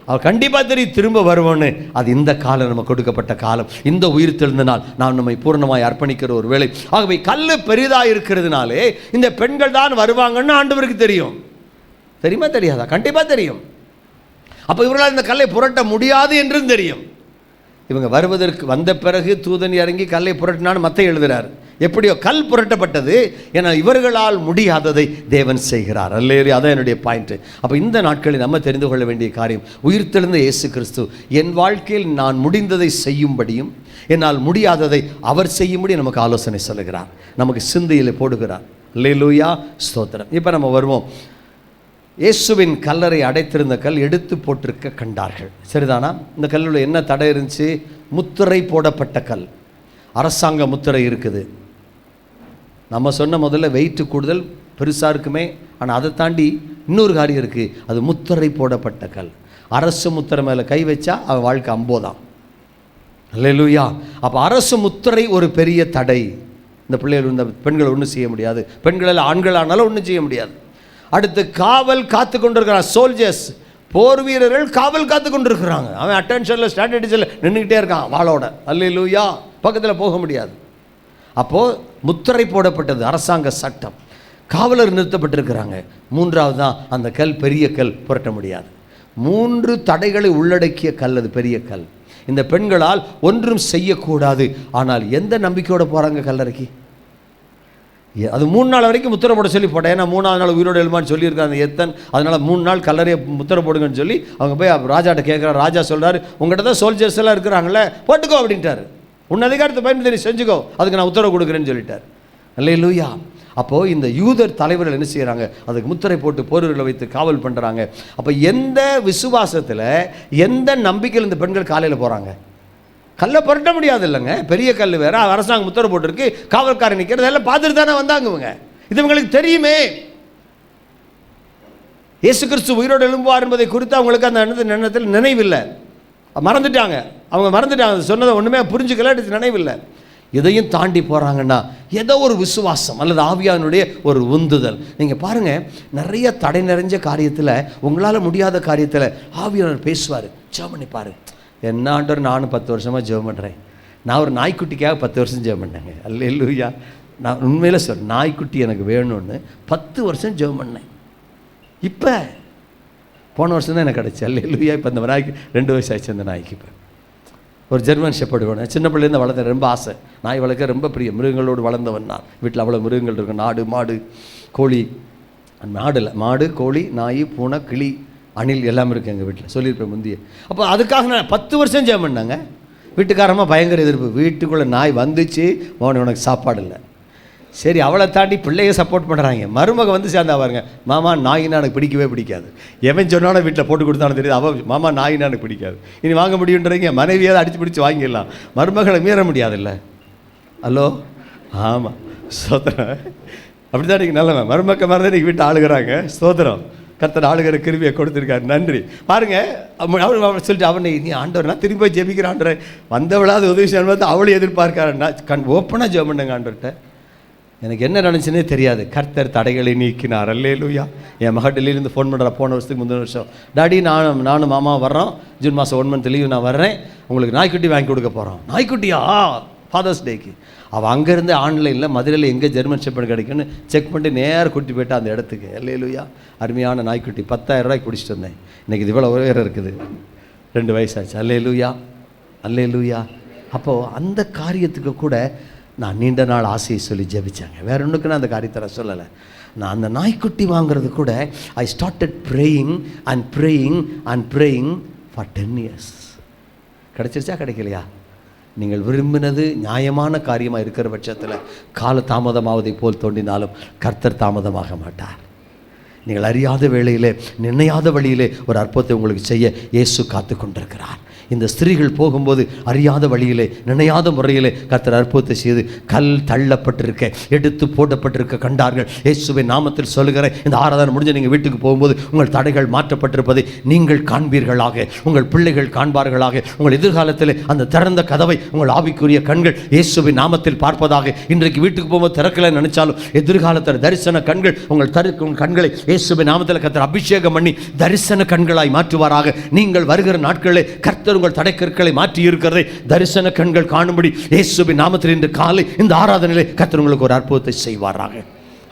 அவர் கண்டிப்பாக தெரியும் திரும்ப வருவோன்னு. அது இந்த காலம் நம்ம கொடுக்கப்பட்ட காலம். இந்த உயிர் தெழுந்த நாள் நாம் நம்மை பூர்ணமாய் அர்ப்பணிக்கிற ஒரு வேளை. ஆகவே கல் பெரிதாக இருக்கிறதுனாலே இந்த பெண்கள் தான் வருவாங்கன்னு ஆண்டவருக்கு தெரியும். தெரியுமா தெரியாதா? கண்டிப்பாக தெரியும். அப்போ இவர்களால் இந்த கல்லை புரட்ட முடியாது என்றும் தெரியும். இவங்க வருவதற்கு வந்த பிறகு தூதன் இறங்கி கல்லை புரட்டினான்னு மத்தேயு எழுதுறார். எப்படியோ கல் புரட்டப்பட்டது, ஏன்னா இவர்களால் முடியாததை தேவன் செய்கிறார். அல்லேலூயா. அதான் என்னுடைய பாயிண்ட். அப்போ இந்த நாட்களில் நம்ம தெரிந்து கொள்ள வேண்டிய காரியம், உயிர்த்தெழுந்த இயேசு கிறிஸ்து என் வாழ்க்கையில் நான் முடிந்ததை செய்யும்படியும் என்னால் முடியாததை அவர் செய்யும்படி நமக்கு ஆலோசனை சொல்லுகிறார், நமக்கு சிந்தையில் போடுகிறார். அல்லேலூயா, ஸ்தோத்திரம். இப்போ நம்ம வருவோம். இயேசுவின் கல்லறை அடைத்திருந்த கல் எடுத்து போட்டிருக்க கண்டார்கள். சரிதானா? இந்த கல்லில் என்ன தடை இருந்துச்சு? முத்திரை போடப்பட்ட கல். அரசாங்க முத்திரை இருக்குது. நம்ம சொன்ன முதல்ல வெயிட்டு கூடுதல் பெருசாக இருக்குமே, ஆனால் அதை தாண்டி இன்னொரு காரியம் இருக்குது, அது முத்திரை போடப்பட்ட கல். அரசு முத்திரை மேலே கை வச்சா அவன் வாழ்க்கை அம்போதான். அல்லேலூயா. அப்போ அரசு முத்திரை ஒரு பெரிய தடை. இந்த பிள்ளைகள், இந்த பெண்கள் ஒன்றும் செய்ய முடியாது, பெண்களில் ஆண்கள் ஆனாலும் ஒன்றும் செய்ய முடியாது. அடுத்து காவல் காத்து கொண்டிருக்கிறான். சோல்ஜர்ஸ், போர் வீரர்கள் காவல் காத்து கொண்டிருக்கிறாங்க. அவன் அட்டென்ஷனில் ஸ்ட்ராட்டஜியில் நின்றுக்கிட்டே இருக்கான் வாளோட. அல்லேலூயா. பக்கத்தில் போக முடியாது. அப்போது முத்திரை போடப்பட்டது, அரசாங்க சட்டம். காவலர் நிறுத்தப்பட்டிருக்கிறாங்க. மூன்றாவது தான் அந்த கல், பெரிய கல், புரட்ட முடியாது. 3 தடைகளை உள்ளடக்கிய கல், அது பெரிய கல். இந்த பெண்களால் ஒன்றும் செய்யக்கூடாது. ஆனால் எந்த நம்பிக்கையோடு போகிறாங்க கல்லறைக்கு? அது 3 நாள் வரைக்கும் முத்திரை போட சொல்லி போட்டேன். ஏன்னா 3ஆவது நாள் உயிரோடு எழுமான்னு சொல்லியிருக்காங்க எத்தன். அதனால் 3 நாள் கல்லறையை முத்திரை போடுங்கன்னு சொல்லி அவங்க போய் ராஜாட்ட கேட்குறாரு. ராஜா சொல்கிறாரு, உங்கள்கிட்ட தான் சோல்ஜர்ஸ் எல்லாம் இருக்கிறாங்களே, போட்டுக்கோ அப்படின்ட்டார். உன் அதிகாரத்தை பயன்படுத்தி நீ செஞ்சுக்கோ, அதுக்கு நான் உத்தரவு கொடுக்குறேன்னு சொல்லிட்டார். அல்லேலூயா. அப்போது இந்த யூதர் தலைவர்கள் என்ன செய்கிறாங்க? அதுக்கு முத்திரை போட்டு போர்களை வைத்து காவல் பண்ணுறாங்க. அப்போ எந்த விசுவாசத்தில், எந்த நம்பிக்கையில் இந்த பெண்கள் காலையில் போகிறாங்க? கல்லை புரட்ட முடியாது இல்லைங்க, பெரிய கல் வேறு, அரசாங்கம் முத்திரை போட்டிருக்கு, காவல்காரன் நிற்கிறது, எல்லாம் பார்த்துட்டு தானே வந்தாங்க இவங்க. இது இவங்களுக்கு தெரியுமே. இயேசு கிறிஸ்து உயிரோடு எழும்புவார் என்பதை குறித்து அவங்களுக்கு அந்த எண்ணத்தில் நினைவில்லை, மறந்துட்டாங்க. அவங்க மறந்துட்டாங்க, சொன்னதை ஒன்றுமே புரிஞ்சுக்கல, நினைவில்லை. இதையும் தாண்டி போகிறாங்கன்னா ஏதோ ஒரு விசுவாசம் அல்லது ஆவியானுடைய ஒரு உந்துதல். நீங்கள் பாருங்கள், நிறைய தடை நிறைஞ்ச காரியத்தில், உங்களால் முடியாத காரியத்தில் ஆவியானவர் பேசுவார். ஜெபம் பண்ணி பாரு. என்ன ஆண்டவர், நானும் 10 வருஷமாக ஜெபம் பண்ணுறேன். நான் ஒரு நாய்க்குட்டிக்காக 10 வருஷம் ஜெபம் பண்ணேங்க. அல்லேலூயா. நான் உண்மையில் சொல்கிறேன், நாய்க்குட்டி எனக்கு வேணும்னு 10 வருஷம் ஜெபம் பண்ணேன். இப்போ போன வருஷம் தான் எனக்கு கிடச்சி. அல்லேலூயா. இப்போ அந்த நாய்க்கு 2 வயசு ஆச்சு. அந்த நாய்க்கு இப்போ ஒரு ஜெர்மன் ஷெப்பர்டு வேணும். சின்ன பிள்ளைலேருந்து வளர்த்த ரொம்ப ஆசை. நாய் வளர்க்க ரொம்ப பிரியம். மிருகங்களோடு வளர்ந்தவன் நான். வீட்டில் அவ்வளோ மிருகங்கள் இருக்கும். நாடு, மாடு, கோழி. மாடு, கோழி, நாய், பூனை, கிளி, அணில் எல்லாமே இருக்குது எங்கள் வீட்டில். சொல்லியிருப்பேன் முந்தைய. அப்போ அதுக்காக நான் 10 வருஷம் ஜெபம் பண்ணாங்க. வீட்டுக்காரமாக பயங்கர எதிர்ப்பு. வீட்டுக்குள்ளே நாய் வந்துச்சு, உனக்கு சாப்பாடு இல்லை. சரி, அவளை தாண்டி பிள்ளைய சப்போர்ட் பண்ணுறாங்க. மருமக வந்து சேர்ந்தா பாருங்க, மாமா நாயினா எனக்கு பிடிக்கவே பிடிக்காது. எவன் சொன்னாலும் வீட்டில் போட்டு கொடுத்தாலும் தெரியுது, அவள் மாமா நாயினா எனக்கு பிடிக்காது. இனி வாங்க முடியுன்றீங்க, மனைவியாவது அடித்து பிடிச்சி வாங்கிடலாம், மருமகளை மீற முடியாதுல்ல. ஹலோ, ஆமாம், ஸ்தோத்திரம். அப்படி தான் நீங்கள் நல்லவன் மருமக்க மாதிரி தான் நீங்கள் வீட்டை ஆளுகிறாங்க. ஸ்தோத்திரம். கர்த்தர் ஆளுகிற கிருபியை கொடுத்துருக்காரு. நன்றி. பாருங்க, அவள் சொல்லிட்டு அவனை, நீ ஆண்டவர்னா திரும்பி போய் ஜெபிக்கிற ஆண்டரை, வந்தவளாவது உதவி செய்யணும், அவளும் எதிர்பார்க்காருன்னா ஓப்பனாக ஜெபம் பண்ணுங்க ஆண்டவர்கிட்ட. எனக்கு என்ன நினச்சுன்னே தெரியாது. கர்த்தர் தடைகளை நீக்கினார். அல்லேலூயா. என் மக டெல்லியிலேருந்து ஃபோன் பண்ணுறா, போன வருஷத்துக்கு முந்தின வருஷம், டாடி நானும் மாமா வர்றோம், ஜூன் மாதம் 1 மந்த் லீவு நான் வர்றேன், உங்களுக்கு நாய்க்குட்டி வாங்கி கொடுக்க போகிறோம். நாய்க்குட்டியா? ஃபாதர்ஸ் டேக்கு. அவள் அங்கேருந்து ஆன்லைனில் மதுரையில் எங்கே ஜெர்மன் ஷெப்பர்ட் கிடைக்குன்னு செக் பண்ணிட்டு நேராக கூட்டி போய்ட்டா அந்த இடத்துக்கு. அல்லேலூயா. அருமையான நாய்க்குட்டி. 10,000 ரூபாய்க்கு பிடிச்சிட்டு வந்தேன். இன்றைக்கி இது இவ்வளோ உயரம் இருக்குது. 2 வயசாச்சு. அல்லேலூயா, அல்லேலூயா. அப்போது அந்த காரியத்துக்கு கூட நான் நீண்ட நாள் ஆசையை சொல்லி ஜெபிச்சாங்க. வேறு ஒன்றுக்கு நான் அந்த காரியத்தை நான் சொல்லலை. நான் அந்த நாய்க்குட்டி வாங்கிறது கூட I started praying and praying and praying for 10 years. கிடைச்சிருச்சா கிடைக்கலையா? நீங்கள் விரும்பினது நியாயமான காரியமாக இருக்கிற பட்சத்தில் கால தாமதமாவதை போல் தோன்றினாலும் கர்த்தர் தாமதமாக மாட்டார். நீங்கள் அறியாத வேளையிலே, நினையாத வழியிலே ஒரு அற்புதத்தை உங்களுக்கு செய்ய இயேசு காத்து கொண்டிருக்கிறார். இந்த ஸ்திரீகள் போகும்போது அறியாத வழியிலே, நினையாத முறையிலே கர்த்தர் அற்புதத்தை செய்து கல் தள்ளப்பட்டிருக்க, எடுத்து போடப்பட்டிருக்க கண்டார்கள். இயேசுவின் நாமத்தில் சொல்லுகிறேன், இந்த ஆராதனை முடிஞ்சு நீங்கள் வீட்டுக்கு போகும்போது உங்கள் தடைகள் மாற்றப்பட்டிருப்பதை நீங்கள் காண்பீர்களாக, உங்கள் பிள்ளைகள் காண்பார்களாக. உங்கள் எதிர்காலத்தில் அந்த திறந்த கதவை உங்கள் ஆவிக்குரிய கண்கள் இயேசுவின் நாமத்தில் பார்ப்பதாக. இன்றைக்கு வீட்டுக்கு போகும்போது திறக்கலை நினைச்சாலும் எதிர்காலத்தில் தரிசன கண்கள் உங்கள் கண்களை இயேசுவின் நாமத்தில் கர்த்தர் அபிஷேகம் பண்ணி தரிசன கண்களாய் மாற்றுவாராக. நீங்கள் வருகிற நாட்களிலே கர்த்தர் உங்கள் தடைக்கற்களை மாற்றி இருக்கிறதை தரிசன கண்கள் காணும்படி இயேசுவின் நாமத்தில் இன்று காலை இந்த ஆராதனையிலே கர்த்தர் உங்களுக்கு ஒரு அற்புதத்தை செய்வாராக.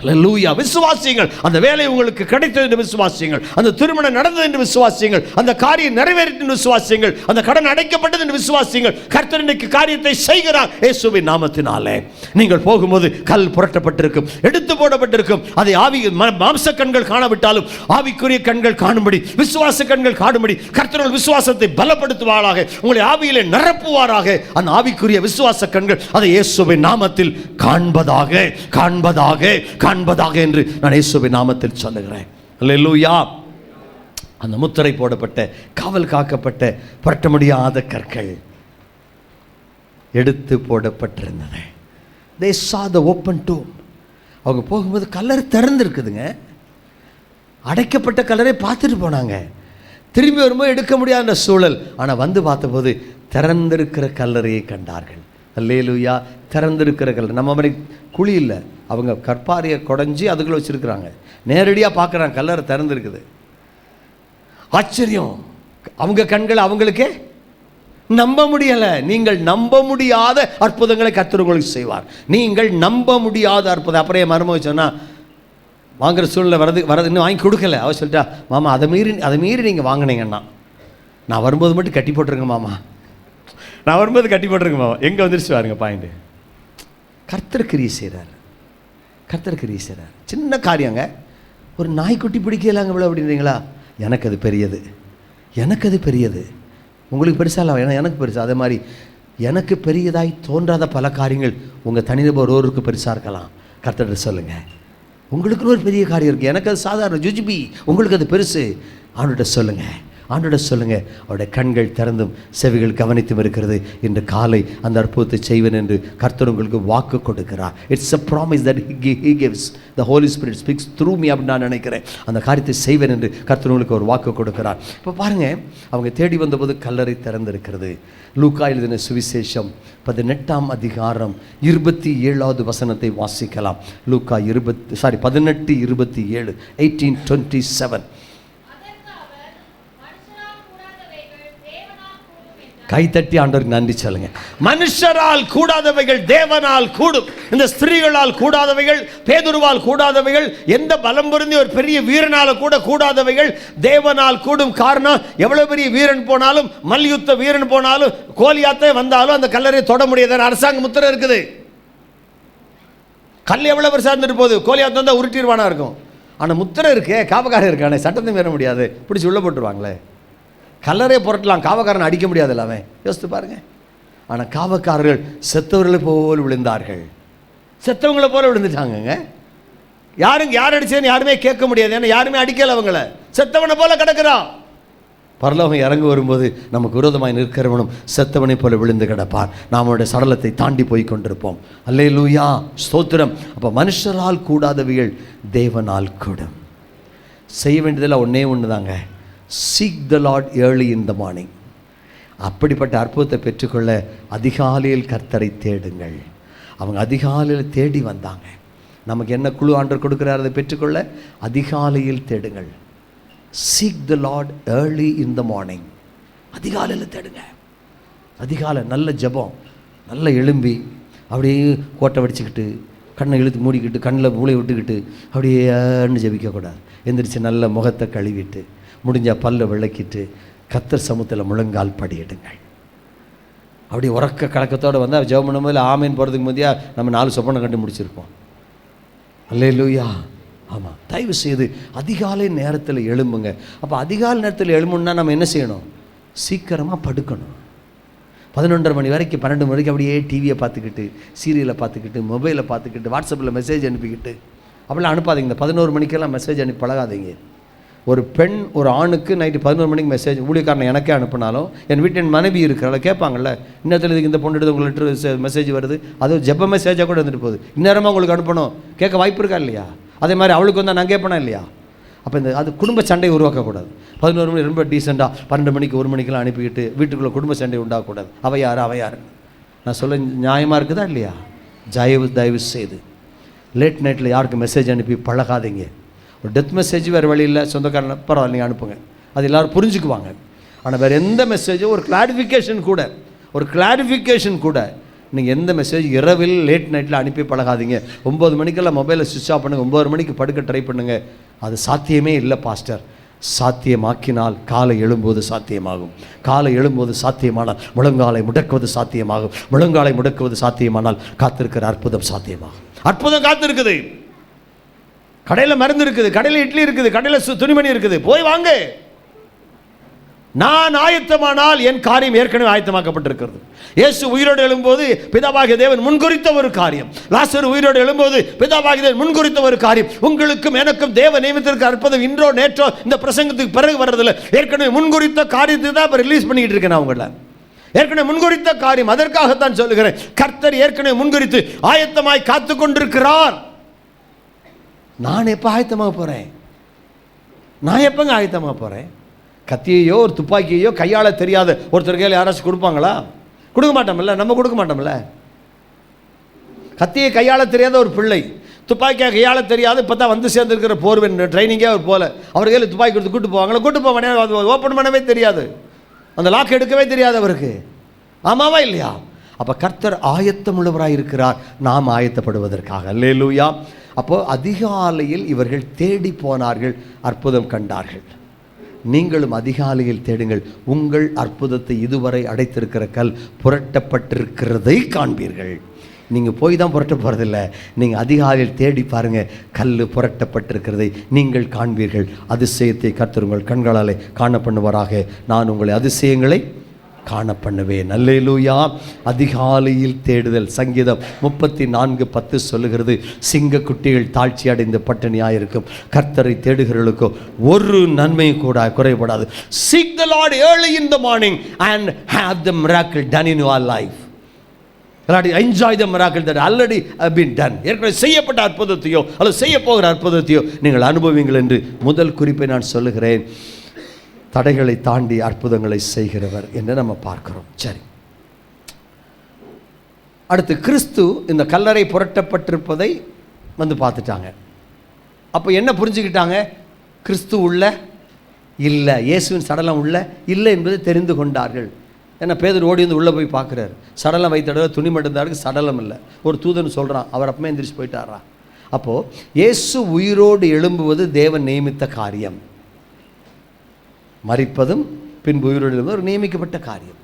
அல்லேலூயா. விசுவாசியுங்கள். அந்த வேலை உங்களுக்கு கிடைத்தது என்று விசுவாசியுங்கள். அந்த திருமணம் நடந்தது என்று விசுவாசியுங்கள். அந்த காரியம் நிறைவேறிட்டு என்று விசுவாசியுங்கள். அந்த கடன் அடைக்கப்பட்டது என்று விசுவாசியுங்கள். கர்த்தர் இன்னைக்கு காரியத்தை செய்கிறார் இயேசுவின் நாமத்தினாலே. நீங்கள் போகும்போது கல் புரட்டப்பட்டிருக்கும், எடுத்து போடப்பட்டிருக்கும். அதை ஆவி மாம்ச கண்கள் காணவிட்டாலும் ஆவிக்குரிய கண்கள் காணும்படி, விசுவாச கண்கள் காணும்படி கர்த்தர் விசுவாசத்தை பலப்படுத்துவாராக, உங்களை ஆவியிலே நிரப்புவாராக. அந்த ஆவிக்குரிய விசுவாச கண்கள் அதை இயேசுவின் நாமத்தில் காண்பதாக காண்பதாக காண்பதாக என்று நான் இயேசுவின் நாமத்தில் சொல்லுகிறேன். அல்லேலூயா. அந்த முத்திரை போடப்பட்ட, காவல் காக்கப்பட்ட, புரட்ட முடியாத கற்கள் எடுத்து போடப்பட்டிருந்தது. They saw the open tomb. அவங்க போகும்போது கல்லறை திறந்திருக்குதுங்க. அடைக்கப்பட்ட கல்லறை பார்த்துட்டு போனாங்க. திரும்பி வரும்போது எடுக்க முடியாத சூழல். ஆனால் வந்து பார்த்தபோது திறந்திருக்கிற கல்லறையை கண்டார்கள். அல்லேலூயா. திறந்திருக்கிற கல்லறை. நம்ம மாதிரி குழி இல்லை, அவங்க கற்பாரியை குடைஞ்சி அதுக்குள்ள வச்சிருக்கிறாங்க. நேரடியாக பார்க்குறாங்க, கல்லறை திறந்திருக்குது. ஆச்சரியம். அவங்க கண்கள் அவங்களுக்கே நம்ப முடியலை. நீங்கள் நம்ப முடியாத அற்புதங்களை கர்த்தர் உங்களுக்கு செய்வார். நீங்கள் நம்ப முடியாத அற்புதம். அப்புறம் என் மருமக சொன்னால் வாங்குற சூழ்நிலை வரது இன்னும் வாங்கி கொடுக்கல. அவள் சொல்லிட்டா, மாமா அதை மீறி நீங்கள் வாங்கினீங்கன்னா நான் வரும்போது மட்டும் கட்டி போட்டுருங்க மாமா, நான் வரும்போது கட்டி போட்டுருங்க மாமா. எங்கே வந்துருச்சு பாருங்க பாயிண்ட். கர்த்தர் கிரியை செய்கிறார். கர்த்தர் கிரியை செய்கிறார். சின்ன காரியங்க. ஒரு நாய்க்குட்டி பிடிக்கலாங்க இவ்வளோ அப்படின்றீங்களா? எனக்கு அது பெரியது, எனக்கு அது பெரியது. உங்களுக்கு பெருசாக ஏன்னா எனக்கு பெருசா. அதே மாதிரி எனக்கு பெரியதாய் தோன்றாத பல காரியங்கள் உங்கள் தனிநபர் ஒருவருக்கு பெருசாக இருக்கலாம். கர்த்தர் சொல்லுங்கள், உங்களுக்கு ஒரு பெரிய காரியம் இருக்குது, எனக்கு அது சாதாரண ஜுஜிபி, உங்களுக்கு அது பெருசு. அவன்கிட்ட சொல்லுங்கள், ஆண்டோட சொல்லுங்கள். அவருடைய கண்கள் திறந்தும் செவிகள் கவனித்தும் இருக்கிறது. இன்று காலை அந்த அற்புதத்தை செய்வேன் என்று கர்த்தர் உங்களுக்கு வாக்கு கொடுக்கிறார். It's a promise that he gives. The Holy Spirit speaks through me அப்படின்னு நான் நினைக்கிறேன். அந்த காரியத்தை செய்வேன் என்று கர்த்தர் உங்களுக்கு ஒரு வாக்கு கொடுக்கிறார். இப்போ பாருங்கள், அவங்க தேடி வந்தபோது கல்லறை திறந்திருக்கிறது. லூக்கா எழுதின சுவிசேஷம் 18ஆம் அதிகாரம் 27வது வசனத்தை வாசிக்கலாம். லூக்கா 18:27 18:27. கைத்தட்டி ஆண்டவருக்கு நன்றி சொல்லுங்க. மனுஷரால் கூடாதவைகள் தேவனால் கூடும். இந்த ஸ்திரீகளால் கூடாதவைகள், பேதுருவால் கூடாதவைகள், எந்த பலம் பொருந்திய ஒரு பெரிய வீரனால கூட கூடாதவைகள் தேவனால் கூடும். காரணம், எவ்வளவு பெரிய வீரன் போனாலும், மல்யுத்த வீரன் போனாலும், கோலியாத்தே வந்தாலும் அந்த கல்லறை தொட முடியாத அரசாங்க முத்திரை இருக்குது. கல் எவ்வளவு பெருசா இருந்துட்டு போகுது, கோலியாத்த வந்தால் உருட்டிடுவானா இருக்கும். ஆனால் முத்திரை இருக்கே, காவக்காரன் இருக்கானே, சட்டத்தை மீற முடியாது, பிடிச்சி உள்ள போட்டுருவாங்களே. கல்லறையை புரட்டலாம், காவக்காரன் அடிக்க முடியாது எல்லாமே. யோசித்து பாருங்க. ஆனால் காவக்காரர்கள் செத்தவர்களை போல் விழுந்தார்கள். செத்தவங்களை போல விழுந்துட்டாங்க. யார் அடிச்சேன்னு யாருமே கேட்க முடியாது, ஏன்னா யாருமே அடிக்கல அவங்கள. செத்தவனை போல கிடக்கிறான். பரலோகம் இறங்கி வரும்போது நமக்கு விரோதமாய் நிற்கிறவனும் செத்தவனை போல விழுந்து கிடப்பார். நாம் அவனுடைய சடலத்தை தாண்டி போய் கொண்டிருப்போம். அல்லேலூயா, ஸ்தோத்திரம். அப்போ மனுஷரால் கூடாதவைகள் தேவனால் கூடும். செய்ய வேண்டியதில் ஒன்று தாங்க, seek the Lord early in the morning. அப்படிப்பட்ட அற்புதத்தை பெற்றுக்கொள்ள அதிகாலையில் கர்த்தரை தேடுங்கள். அவங்க அதிகாலையில் தேடி வந்தாங்க. நமக்கு என்ன குழு ஆண்டவர் கொடுக்கிறார் அதை பெற்றுக்கொள்ள அதிகாலையில் தேடுங்கள். seek the Lord early in the morning. அதிகாலையில் தேடுங்க. அதிகாலை நல்ல ஜெபம், நல்ல எழும்பி அப்படியே கோட்டை வடிச்சுக்கிட்டு கண்ணை இழுத்து மூடிக்கிட்டு கண்ணில் மூளை விட்டுக்கிட்டு அப்படியே ஜெபிக்கக்கூடாது. எந்திரிச்சு நல்ல முகத்தை கழுவிட்டு முடிஞ்ச பல்ல விளக்கிட்டு கர்த்தர் சமூகத்தில் முழங்கால் படியிடுங்கள். அப்படி உறக்க கலக்கத்தோடு வந்தால் ஜெபம் பண்ணும்போது ஆமீன் போகிறதுக்கு முந்தையா நம்ம 4 சொப்பனை கண்டு முடிச்சிருப்போம். அல்லேலூயா. ஆமாம், தயவு செய்து அதிகாலை நேரத்தில் எழும்புங்க. அப்போ அதிகாலை நேரத்தில் எழும்புன்னா நம்ம என்ன செய்யணும்? சீக்கிரமாக படுக்கணும். 11:30 மணி வரைக்கும் 12 மணிக்கு அப்படியே டிவியை பார்த்துக்கிட்டு, சீரியலை பார்த்துக்கிட்டு, மொபைலை பார்த்துக்கிட்டு, வாட்ஸ்அப்பில் மெசேஜ் அனுப்பிக்கிட்டு அப்படிலாம் அனுப்பாதீங்க. 11 மணிக்கெல்லாம் மெசேஜ் அனுப்பி பழகாதீங்க. ஒரு பெண் ஒரு ஆணுக்கு நைட்டு 11 மணிக்கு மெசேஜ் ஊழியக்காரன் எனக்கே அனுப்பினாலும் என் வீட்டில் என் மனைவி இருக்கிறாள் கேட்பாங்கள்ல, இன்னத்தில் இதுக்கு இந்த பொண்ணு எடுத்து உங்களுக்கு மெசேஜ் வருது, அதுவும் ஜெப மெசேஜாக கூட வந்துட்டு போகுது, இந்நேரமாக உங்களுக்கு அனுப்பணும், கேட்க வாய்ப்பு இருக்கா இல்லையா? அதே மாதிரி அவளுக்கு வந்தால் நான் கேட்பேனா இல்லையா? அப்போ அது குடும்ப சண்டை உருவாக்கக்கூடாது. 11 மணி ரொம்ப டீசெண்டாக 12 மணிக்கு 1 மணிக்கெல்லாம் அனுப்பிக்கிட்டு வீட்டுக்குள்ளே குடும்ப சண்டை உண்டாகக்கூடாது. அவ யார் நான் சொல்ல நியாயமாக இருக்குதா இல்லையா? தயவு செய்து லேட் நைட்டில் யாருக்கு மெசேஜ் அனுப்பி பழகாதீங்க. ஒரு டெத் மெசேஜ் வேறு வழியில் சொந்தக்காரன பரவாயில்ல நீங்கள் அனுப்புங்க, அது எல்லோரும் புரிஞ்சுக்குவாங்க. ஆனால் வேறு எந்த மெசேஜும் ஒரு கிளாரிஃபிகேஷன் கூட நீங்கள் எந்த மெசேஜ் இரவில் லேட் நைட்டில் அனுப்பி பழகாதீங்க. 9 மணிக்கெல்லாம் மொபைலை சுவிட்ச் ஆஃப் பண்ணுங்கள், 9 மணிக்கு படுக்க ட்ரை பண்ணுங்கள். அது சாத்தியமே இல்லை பாஸ்டர். சாத்தியமாக்கினால் காலை எழும்போது சாத்தியமாகும். காலை எழும்போது சாத்தியமானால் முழங்காலை முடக்குவது சாத்தியமாகும். முழங்காலை முடக்குவது சாத்தியமானால் காத்திருக்கிற அற்புதம் சாத்தியமாகும். அற்புதம் காத்திருக்குது. கடையில் மருந்து இருக்குது, கடையில் இட்லி இருக்குது, கடையில் துணிமணி இருக்குது, போய் வாங்க. நான் ஆயத்தமானால் என் காரியம் ஏற்கனவே ஆயத்தமாக்கப்பட்டிருக்கிறது. இயேசு உயிரோடு எழும்போது பிதாவாகிய தேவன் முன்குறித்த ஒரு காரியம். லாசரு உயிரோடு எழும்போது பிதாவாகிய தேவன் முன்குறித்த ஒரு காரியம். உங்களுக்கும் எனக்கும் தேவ நியமித்திருக்க அற்புதம் இன்றோ நேற்றோ இந்த பிரசங்கத்துக்கு பிறகு வர்றதில்லை. ஏற்கனவே முன்குறித்த காரியத்தை தான் இப்போ ரிலீஸ் பண்ணிக்கிட்டு இருக்கேன். நான் உங்களை ஏற்கனவே முன்குறித்த காரியம், அதற்காகத்தான் சொல்லுகிறேன். கர்த்தர் ஏற்கனவே முன்குறித்து ஆயத்தமாய் காத்து கொண்டிருக்கிறார். நான் எப்போ ஆயத்தமாக போகிறேன்? நான் எப்போங்க ஆயத்தமாக போகிறேன்? கத்தியையோ ஒரு துப்பாக்கியையோ கையாள தெரியாத ஒருத்தர் கையில் யாராச்சும் கொடுப்பாங்களா? கொடுக்க மாட்டோம்ல, நம்ம கொடுக்க மாட்டோம்ல. கத்தியை கையாள தெரியாத ஒரு பிள்ளை, துப்பாக்கியாக கையாள தெரியாது, இப்போ தான் வந்து சேர்ந்துருக்கிற போர்வன் ட்ரைனிங்கே அவர் போல, அவர் கையில் துப்பாக்கி கொடுத்து கூட்டு போவாங்களா? கூட்டு போவானே, ஓப்பன் பண்ணவே தெரியாது, அந்த லாக் எடுக்கவே தெரியாது அவருக்கு. ஆமாவா இல்லையா? அப்போ கர்த்தர் ஆயத்தமுள்ளவராக இருக்கிறார், நாம் ஆயத்தப்படுவதற்காக. அல்லேலூயா. அப்போது அதிகாலையில் இவர்கள் தேடி போனார்கள், அற்புதம் கண்டார்கள். நீங்களும் அதிகாலையில் தேடுங்கள். உங்கள் அற்புதத்தை இதுவரை அடைத்திருக்கிற கல் புரட்டப்பட்டிருக்கிறதை காண்பீர்கள். நீங்கள் போய் தான் புரட்ட போகிறதில்ல, நீங்கள் அதிகாலையில் தேடி பாருங்கள், கல் புரட்டப்பட்டிருக்கிறதை நீங்கள் காண்பீர்கள். அதிசயத்தை கர்த்தர் உங்கள் கண்களாலே காண பண்ணுவாராக. நான் உங்களை அதிசயங்களை காண பண்ணுவேன். அல்லேலூயா. அதிகாலையில் தேடுதல். சங்கீதம் 34:10 சொல்லுகிறது, சிங்க குட்டிகள் தாழ்ச்சி அடைந்த பட்டினியாயிருக்கும், கர்த்தரை தேடுகிறவர்களுக்கோ ஒரு நன்மையும் கூட குறைபடாது. Seek the Lord early in the morning and have the miracle done in your life. Enjoy the miracle that already have been done. ஏற்கனவே செய்யப்பட்ட அற்புதத்தையோ அல்லது செய்ய போகிற அற்புதத்தையோ நீங்கள் அனுபவிங்கள் என்று முதல் குறிப்பை நான் சொல்லுகிறேன். தடைகளை தாண்டி அற்புதங்களை செய்கிறவர் என்று நம்ம பார்க்கிறோம். சரி, அடுத்து கிறிஸ்து இந்த கல்லறை புரட்டப்பட்டிருப்பதை வந்து பார்த்துட்டாங்க. அப்போ என்ன புரிஞ்சுக்கிட்டாங்க? கிறிஸ்து உள்ள இல்லை, இயேசுவின் சடலம் உள்ள இல்லை என்பதை தெரிந்து கொண்டார்கள். ஏன்னா பேதுரு ஓடி வந்து உள்ளே போய் பார்க்குறாரு, சடலம் வைத்த துணி மட்டும்தான், சடலம் இல்லை. ஒரு தூதன் சொல்கிறான், அவர் அப்பமே எந்திரிச்சு போயிட்டாரா. அப்போது இயேசு உயிரோடு எழும்புவது தேவன் நியமித்த காரியம். மரிப்பதும் பின்பு உயிரோடு எழும்புவது ஒரு நியமிக்கப்பட்ட காரியம்.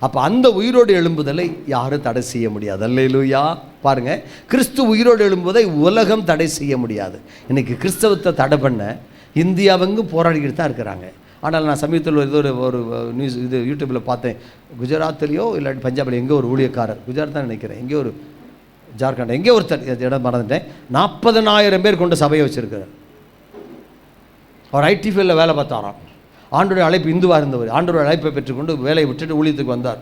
அப்போ அந்த உயிரோடு எழும்புதலை யாரும் தடை செய்ய முடியாது. அல்லேலூயா. பாருங்க, கிறிஸ்து உயிரோடு எழும்புவதை உலகம் தடை செய்ய முடியாது. இன்னைக்கு கிறிஸ்தவத்தை தடை பண்ண இந்தியாவெங்கும் போராடிக்கிட்டு தான் இருக்கிறாங்க. ஆனால் நான் சமீபத்தில் ஒரு நியூஸ் இது யூடியூப்பில் பார்த்தேன். குஜராத்லேயோ இல்லாட்டி பஞ்சாபில் எங்கேயோ ஒரு ஊழியக்காரர், குஜராத் தான் நினைக்கிறேன், எங்கேயோ ஒரு ஜார்க்கண்ட் எங்கேயோ ஒருத்தர், இடம் மறந்துட்டேன், 40,000 பேர் கொண்ட சபையை வச்சுருக்கிறார். அவர் ஐடி ஃபீல்டில் வேலை பார்த்தாராம். ஆண்டோடைய அழைப்பு, இந்துவாக இருந்தவர், ஆண்டோடைய அழைப்பை பெற்றுக்கொண்டு வேலையை விட்டுட்டு ஊழியத்துக்கு வந்தார்.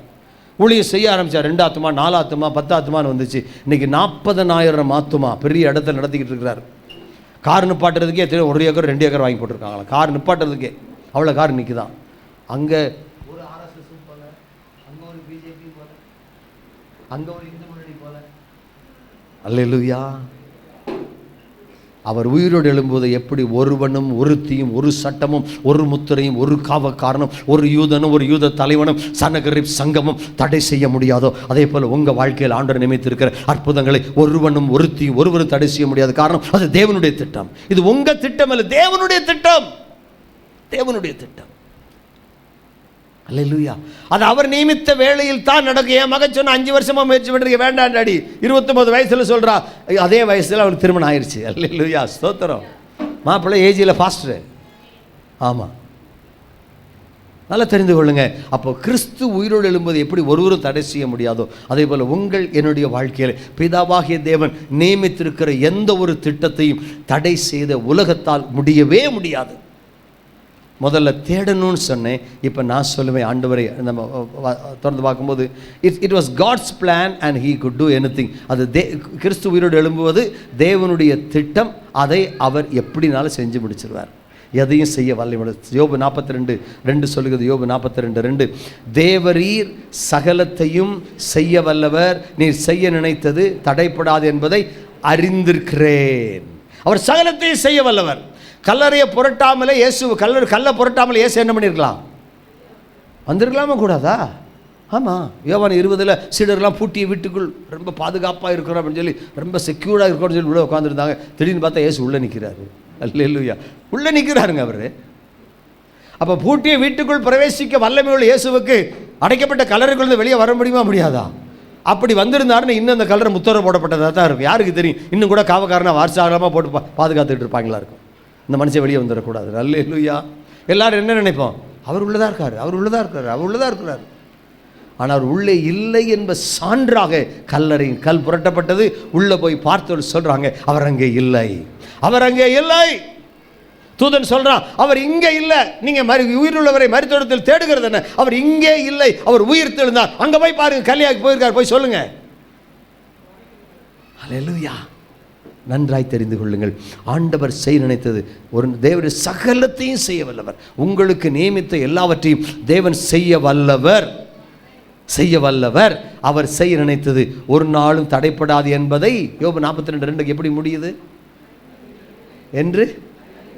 ஊழியம் செய்ய ஆரம்பித்தார். 2 ஆத்துமா 4 ஆத்துமா 10 ஆத்துமான்னு வந்துச்சு. இன்றைக்கி 40,000 ஆத்துமா பெரிய இடத்துல நடத்திக்கிட்டு இருக்கிறார். கார் நிப்பாட்டுறதுக்கே 1 ஏக்கர் 2 ஏக்கர் வாங்கி போட்டிருக்காங்களா கார் நிப்பாட்டுறதுக்கே. அவ்வளோ கார் நிற்குதான். அங்கே ஒரு RSS போல, அங்கே ஒரு பிஜேபி போல, அங்கே ஒரு இந்து முன்னணி போல. அல்லேலூயா. அவர் உயிரோடு எழும்போது எப்படி ஒருவனும் ஒருத்தியும் ஒரு சட்டமும் ஒரு முத்திரையும் ஒரு காவக்காரனும் ஒரு யூதனும் ஒரு யூத தலைவனும் சனகரிப் சங்கமும் தடை செய்ய முடியாதோ, அதே போல் உங்கள் வாழ்க்கையில் ஆண்டவர் நியமித்திருக்கிற அற்புதங்களை ஒருவனும் ஒருத்தியும் ஒருவரும் தடை செய்ய முடியாது. காரணம், அது தேவனுடைய திட்டம். இது உங்கள் திட்டம் அல்ல, தேவனுடைய திட்டம். தேவனுடைய திட்டம். அல்லேலூயா. அது அவர் நியமித்த வேளையில் தான் நடக்கும். என் மகன் சொன்ன 5 வருஷமாக முயற்சி பண்ணுறீங்க, வேண்டாம் டாடி. 29 வயசில் சொல்கிறா, அதே வயசில் அவளுக்கு திருமணம் ஆயிடுச்சு. அல்லேலூயா, ஸ்தோத்திரம். மாப்பிள்ளை ஏஜில் ஃபாஸ்டரு. ஆமாம், நல்லா தெரிந்து கொள்ளுங்க. அப்போ கிறிஸ்து உயிரோடு எழும்போது எப்படி ஒருவரும் தடை செய்ய முடியாதோ, அதே போல் உங்கள் என்னுடைய வாழ்க்கையில் பிதாவாகிய தேவன் நியமித்திருக்கிற எந்த ஒரு திட்டத்தையும் தடை செய்த உலகத்தால் முடியவே முடியாது. முதல்ல தேடணும்னு சொன்னேன். இப்போ நான் சொல்லுவேன், ஆண்டவரை நம்ம தொடர்ந்து பார்க்கும்போது it was God's plan and he could do anything. அது கிறிஸ்து உயிரோடு எழும்புவது தேவனுடைய திட்டம். அதை அவர் எப்படினாலும் செஞ்சு முடிச்சிருவார். எதையும் செய்ய வல்லமை. யோபு 42:2 சொல்லுகிறது. யோபு 42:2, தேவரீர் சகலத்தையும் செய்ய வல்லவர், நீர் செய்ய நினைத்தது தடைப்படாது என்பதை அறிந்திருக்கிறேன். அவர் சகலத்தையும் செய்ய வல்லவர். கல்லறையை புரட்டாமலே இயேசு கல்லை புரட்டாமலே இயேசு என்ன பண்ணியிருக்கலாம்? வந்திருக்கலாமா கூடாதா? ஆமாம், யோவான் 20 சீடர்லாம் பூட்டிய வீட்டுக்குள் ரொம்ப பாதுகாப்பாக இருக்கிறோம் அப்படின்னு சொல்லி ரொம்ப செக்யூர்டாக இருக்கணும்னு சொல்லி உள்ளே உட்காந்துருந்தாங்க. திடீர்னு பார்த்தா இயேசு உள்ளே நிற்கிறாரு. அல்லேலூயா, உள்ளே நிற்கிறாருங்க அவர். அப்போ பூட்டிய வீட்டுக்குள் பிரவேசிக்க வல்லமையுள்ள இயேசுவுக்கு அடைக்கப்பட்ட கல்லறைக்குள்ளே வெளியே வர முடியுமா முடியாதா? அப்படி வந்திருந்தாருன்னு இன்னும் அந்த கல்லறை முத்திரை போடப்பட்டதாக தான் இருக்கும். யாருக்கு தெரியும்? இன்னும் கூட காவக்காரனா வார்சாகமாக போட்டு பாதுகாத்துட்டு இருப்பாங்களா இருக்கும். இந்த மனுஷன் வெளியே வந்துடக்கூடாது. அல்லேலூயா. எல்லாரும் என்ன நினைப்போம்? அவர் உள்ளதாக இருக்கார், அவர் உள்ளதாக இருக்கார், அவர் உள்ளதாக இருக்கிறார். ஆனால் அவர் உள்ளே இல்லை என்ப சான்றாக கல்லறையின் கல் புரட்டப்பட்டது. உள்ளே போய் பார்த்தவர் சொல்கிறாங்க, அவர் அங்கே இல்லை, அவர் அங்கே இல்லை. தூதன் சொல்கிறான், அவர் இங்கே இல்லை. நீங்கள் உயிருள்ளவரை மரித்தோடத்தில் தேடுகிறது என்ன? அவர் இங்கே இல்லை, அவர் உயிர் தெழுந்தார். அங்கே போய் பாருங்க, கல்யாணம் போயிருக்கார், போய் சொல்லுங்க. அல்லேலூயா. நன்றாய் தெரிந்து கொள்ளுங்கள், ஆண்டவர் செய்ய நினைத்தது ஒரு தேவனுடைய சகலத்தையும் செய்ய வல்லவர். உங்களுக்கு நியமித்த எல்லாவற்றையும் தேவன் செய்ய வல்லவர், செய்ய வல்லவர். அவர் செய்ய நினைத்தது ஒரு நாளும் தடைப்படாது என்பதை யோபு 42:2 எப்படி முடியுது? என்று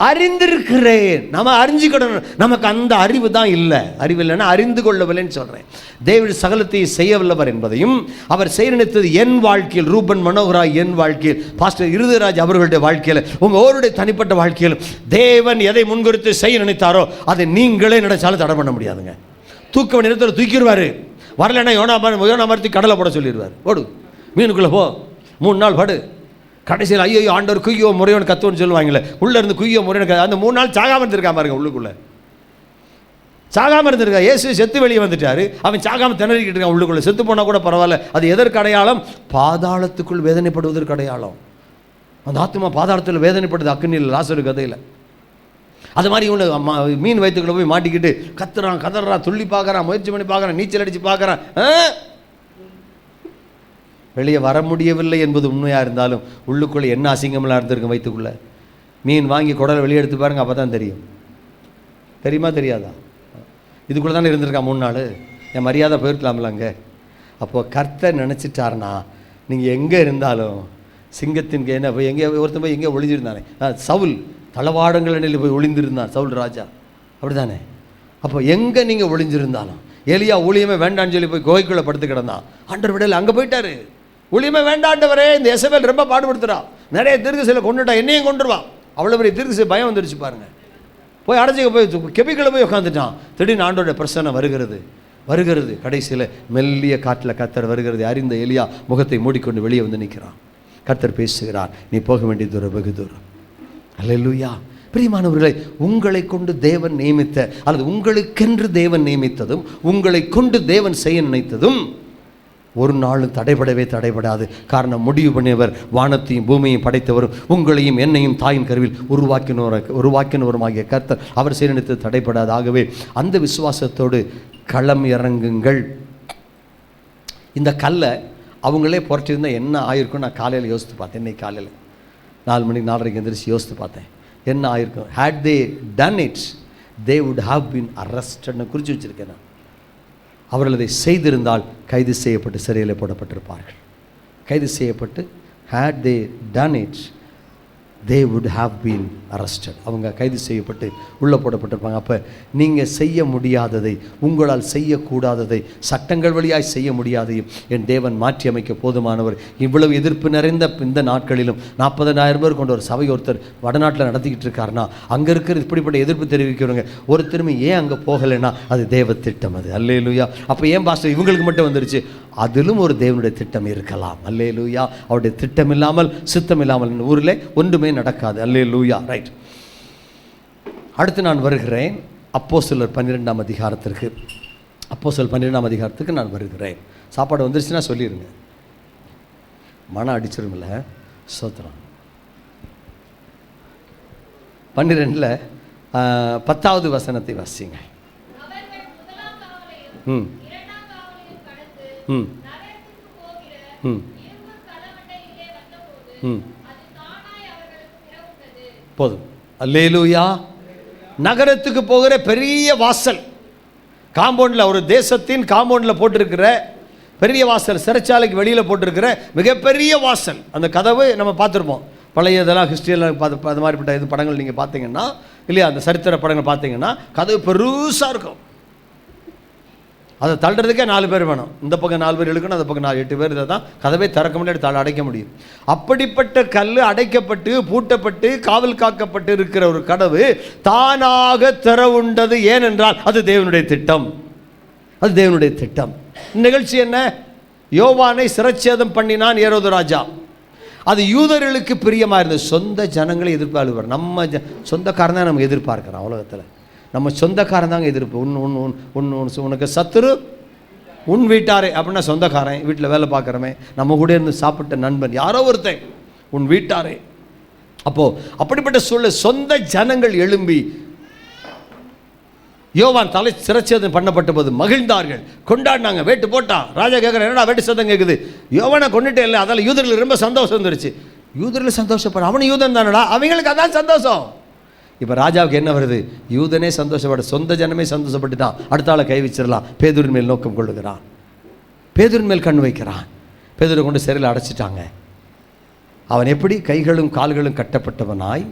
அறிந்திருக்கிறேன். நம்ம அறிஞ்சுக்கணும். நமக்கு அந்த அறிவு தான் இல்லை. அறிவு இல்லைன்னா அறிந்து கொள்ளவில்லைன்னு சொல்கிறேன். தேவனுடைய சகலத்தை செய்ய வல்லவர் என்பதையும் அவர் செய்ய நினைத்தது என் வாழ்க்கையில், ரூபன் மனோகராய் என் வாழ்க்கையில், பாஸ்டர் இருதயராஜ் அவர்களுடைய வாழ்க்கையில், உங்கள் ஒருவருடைய தனிப்பட்ட வாழ்க்கையில் தேவன் எதை முன்குறித்து செய்ய நினைத்தாரோ அதை நீங்களே நினைச்சாலும் தடை பண்ண முடியாதுங்க. தூக்க வேண்டிய இடத்துல தூக்கிடுவார். வரலைன்னா யோனா மரத்தி கடலை போட சொல்லிடுவார். ஓடு, மீனுக்குள்ளே போ, 3 நாள் படு. கடைசியில் ஐயோ ஆண்டவர் குய்யோ முறையோன்னு கத்துவோன்னு சொல்லுவாங்களே, உள்ளே இருந்து குய்யோ முறையோன்னு அந்த 3 நாள் சாகாமல் இருந்திருக்கா பாருங்க. உள்ளுக்குள்ளே சாகாமல் இருந்திருக்கா. இயேசு செத்து வெளியே வந்துட்டார், அவன் சாகாமல் திணறிக்கிட்டு இருக்கான் உள்ளுக்குள்ளே. செத்து போனால் கூட பரவாயில்ல. அது எதற்கு அடையாளம்? பாதாளத்துக்குள் வேதனைப்படுவதற்கு அடையாளம். அந்த ஆத்மா பாதாளத்தில் வேதனைப்படுது அக்னியில், லாசரு கதையில். அது மாதிரி இவனு மீன் வயிற்றுக்குள்ள போய் மாட்டிக்கிட்டு கத்துறான், கதறான், துள்ளி பார்க்குறான், முயற்சி பண்ணி பார்க்குறான், நீச்சல் அடித்து பார்க்குறான். வெளியே வர முடியவில்லை என்பது உண்மையாக இருந்தாலும் உள்ளுக்குள்ளே என்ன அசிங்கமெல்லாம் இருந்திருக்கும் வயிற்றுக்குள்ளே. மீன் வாங்கி குடலை வெளியே எடுத்து பாருங்க, அப்போ தான் தெரியும். தெரியுமா தெரியாதா? இதுக்குள்ளே தானே இருந்திருக்கான் 3 நாள். என் மரியாதை போயிருக்கலாம்ல அங்கே. அப்போது கர்த்தர் நினச்சிட்டாருன்னா நீங்கள் எங்கே இருந்தாலும் சிங்கத்தின் என்ன போய் எங்கே ஒருத்தன் போய் எங்கே ஒளிஞ்சிருந்தானே, சவுல் தளவாடங்கள் நிலையில் போய் ஒளிந்திருந்தான் சவுல் ராஜா, அப்படி தானே? அப்போ எங்கே நீங்கள் ஒளிஞ்சிருந்தாலும், எலியா ஊழியமே வேண்டான்னு சொல்லி போய் கோய்க்குள்ளே படுத்து கிடந்தான். ஆண்டவர் விடல, அங்கே போயிட்டாரு. ஊழியமே வேண்டாண்டவரே, இந்த எசபேல் ரொம்ப பாடுபடுத்துறா, நிறைய தீர்க்கதரிசிகளை கொண்டுட்டா, என்னையும் கொண்டுருவான். அவ்வளோ பெரிய தீர்க்கதரிசி பயம் வந்துருச்சு பாருங்க. போய் அடைச்சிக்க போய் கெபிக்குள்ள போய் உட்காந்துட்டான். திடீர்னு ஆண்டோட பிரசன்னம் வருகிறது. கடைசியில் மெல்லிய காட்டில் கர்த்தர் வருகிறது. அறிந்த எலியா முகத்தை மூடிக்கொண்டு வெளியே வந்து நிற்கிறான். கர்த்தர் பேசுகிறார், நீ போக வேண்டிய தூரம் வெகு தூரம். அல்லேலூயா. பிரியமானவர்களை, உங்களை கொண்டு தேவன் நியமித்த அல்லது உங்களுக்கென்று தேவன் நியமித்ததும் உங்களை கொண்டு தேவன் செய்ய நினைத்ததும் ஒரு நாளும் தடைபடாது. காரணம், முடிவு பண்ணியவர், வானத்தையும் பூமியையும் படைத்தவரும் உங்களையும் என்னையும் தாயின் கருவில் உருவாக்கினவருமாகிய கர்த்தர். அவர் செய்ய நினைத்தது தடைபடாது. ஆகவே அந்த விசுவாசத்தோடு களம் இறங்குங்கள். இந்த கல்லை அவங்களே புரட்டியிருந்தால் என்ன ஆயிருக்கும் நான் காலையில் யோசித்து பார்த்தேன். இன்னைக்கு காலையில் 4 மணிக்கு 4:30 எந்திரிச்சு யோசித்து பார்த்தேன் என்ன ஆயிருக்கும். had they done it they would have been arrested குறித்து வச்சுருக்கேன் நான். அவர்கள் அதை செய்திருந்தால் கைது செய்யப்பட்டு சிறையில் போடப்பட்டிருப்பார்கள். கைது செய்யப்பட்டு had they done it they would have been arrested. அவங்க கைது செய்யப்பட்டு உள்ளே போடப்பட்டிருப்பாங்க. அப்போ நீங்கள் செய்ய முடியாததை, உங்களால் செய்யக்கூடாததை, சட்டங்கள் வழியாய் செய்ய முடியாதையும் என் தேவன் மாற்றி அமைக்க போதுமானவர். இவ்வளவு எதிர்ப்பு நிறைந்த இந்த நாட்களிலும் 40,000 பேர் கொண்ட ஒரு சபை ஒருத்தர் வடநாட்டில் நடத்திக்கிட்டு இருக்காருன்னா, அங்கே இருக்கிற இப்படிப்பட்ட எதிர்ப்பு தெரிவிக்கிறவங்க ஒருத்தருமே ஏன் அங்கே போகலைன்னா அது தேவ திட்டம். அது அல்லேலூயா. அப்போ ஏன் பாஸ்டர் இவங்களுக்கு மட்டும் வந்துருச்சு? அதிலும் ஒரு தேவனுடைய திட்டம் இருக்கலாம். அல்லேலூயா. அவருடைய திட்டம் இல்லாமல், சித்தம் இல்லாமல் ஊரில் ஒன்றுமே நடக்காது. அல்லேலூயா. ரைட். அடுத்து நான் வருகிறேன் அப்போஸ்தலர் 12ஆம் அதிகாரத்திற்கு. அப்போஸ்தலர் 12ஆம் அதிகாரத்துக்கு நான் வருகிறேன். சாப்பாடு வந்துருச்சுன்னா சொல்லிடுங்க, மனம் அடிச்சிருமில்ல. சோத்திரம். 12 10வது வசனத்தை வாசிங்க. போதும். அல்லேலூயா. நகரத்துக்கு போகிற பெரிய வாசல், காம்பவுண்டில், ஒரு தேசத்தின் காம்பவுண்டில் போட்டிருக்கிற பெரிய வாசல், சிறைச்சாலைக்கு வெளியில் போட்டிருக்கிற மிகப்பெரிய வாசல். அந்த கதவு நம்ம பார்த்துருப்போம், பழைய இதெல்லாம் ஹிஸ்ட்ரியெல்லாம் பார்த்து அது மாதிரிப்பட்ட இது படங்கள் நீங்கள் பார்த்தீங்கன்னா இல்லையா, அந்த சரித்திர படங்கள் பார்த்தீங்கன்னா கதவு பெருசாக இருக்கும். அதை தள்ளுறதுக்கே 4 பேர் வேணும். இந்த பக்கம் 4 பேர் இழுக்கணும், அந்த பக்கம் 8 பேர் இருந்தால் தான் கதவை திறக்க முடியாது, தள்ள அடைக்க முடியும். அப்படிப்பட்ட கல் அடைக்கப்பட்டு பூட்டப்பட்டு காவல் காக்கப்பட்டு இருக்கிற ஒரு கதவு தானாக திறவுண்டது. ஏனென்றால் அது தேவனுடைய திட்டம். அது தேவனுடைய திட்டம். நிகழ்ச்சி என்ன? யோவானை சிரச்சேதம் பண்ணினான் ஏரோது ராஜா. அது யூதர்களுக்கு பிரியமாக இருந்தது. சொந்த ஜனங்களை எதிர்ப்பாளுவார். நம்ம சொந்தக்காரன் தான் நம்ம எதிர்பார்க்கிறோம். உலகத்தில் நம்ம சொந்தக்காரன் தாங்க எதிர்ப்பு. உனக்கு சத்துரு உன் வீட்டாரே அப்படின்னா சொந்தக்காரன், வீட்டில் வேலை பார்க்குறவன், நம்ம கூட இருந்து சாப்பிட்ட நண்பன், யாரோ ஒருத்தன் உன் வீட்டாரே. அப்போது அப்படிப்பட்ட சூழல் சொந்த ஜனங்கள் எழும்பி யோவான் தலை சிரச்சேதம் பண்ணப்பட்ட போது மகிழ்ந்தார்கள், கொண்டாடினாங்க. வேட்டு போட்டான். ராஜா கேட்குறேன், என்னடா வேட்டு சத்தம் கேட்குது? யோவானை கொண்டுட்டே இல்லை. அதால் யூதர்கள் ரொம்ப சந்தோஷம் வந்துருச்சு. யூதர்கள் சந்தோஷப்பட, அவனு யூதன் தானடா, அவங்களுக்கு அதான் சந்தோஷம். இப்போ ராஜாவுக்கு என்ன வருது? யூதனே சந்தோஷப்பட, சொந்த ஜனமே சந்தோஷப்பட்டு தான் அடுத்த ஆளை கை வச்சிடலாம். பேதுரின் மேல் நோக்கம் கொள்ளுகிறான், பேதுரின் மேல் கண் வைக்கிறான். பேதுரை கொண்டு சிறையில் அடைச்சிட்டாங்க. அவன் எப்படி கைகளும் கால்களும் கட்டப்பட்டவனாய்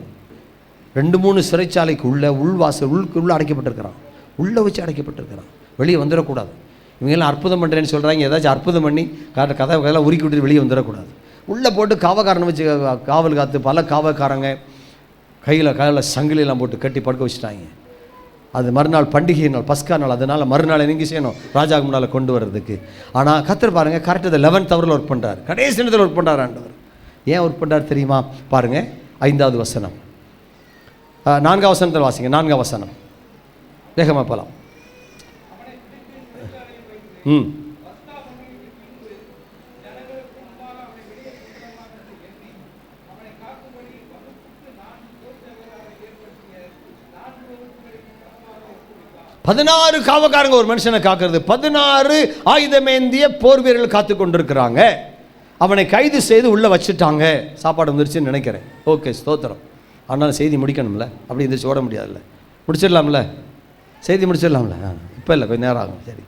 2-3 சிறைச்சாலைக்கு உள்வாசல் உள்ளே அடைக்கப்பட்டிருக்கிறான். உள்ளே வச்சு அடைக்கப்பட்டிருக்கிறான். வெளியே வந்துடக்கூடாது. இவங்கெல்லாம் அற்புதம் பண்ணுறேன்னு சொல்கிறாங்க. ஏதாச்சும் அற்புதம் பண்ணி கதவையெல்லாம் உருக்கி விட்டு வெளியே வந்துடக்கூடாது. உள்ளே போட்டு காவக்காரனை வச்சு காவல் காத்து பல காவல்காரங்க கையில் சங்கிலியெல்லாம் போட்டு கட்டி படுக்க வச்சுட்டாங்க. அது மறுநாள் பண்டிகை நாள், பஸ்கா நாள். அதனால் மறுநாள் என்னைக்கு செய்யணும்? ராஜாவுக்கு முன்னால் கொண்டு வர்றதுக்கு. ஆனால் கர்த்தர் பாருங்கள், கரெக்டாக 11th ஹவரில் ஒர்க் பண்ணுறாரு. கடைசி நேரத்தில் ஒர்க் பண்ணுறாரு ஆண்டவர். ஏன் ஒர்க் பண்ணுறாரு தெரியுமா? பாருங்கள், 5வது வசனம், 4வது வசனத்தில் வாசிங்க. 4வது வசனம் வேகமாக போகலாம். ம் 16 காவக்காரங்க ஒரு மனுஷனை காக்கிறது. 16 ஆயுதமேந்திய போர் வீரர்கள் காத்து கொண்டிருக்கிறாங்க. அவனை கைது செய்து உள்ளே வச்சுட்டாங்க. சாப்பாடு வந்துருச்சுன்னு நினைக்கிறேன். ஓகே, ஸ்தோத்திரம். ஆனாலும் செய்தி முடிக்கணும்ல, அப்படி இருந்துச்சு ஓட முடியாதுல்ல. முடிச்சிடலாம்ல, செய்தி முடிச்சிடலாம்ல. இப்போ இல்லை, கொஞ்சம் நேரம் ஆகும். சரி,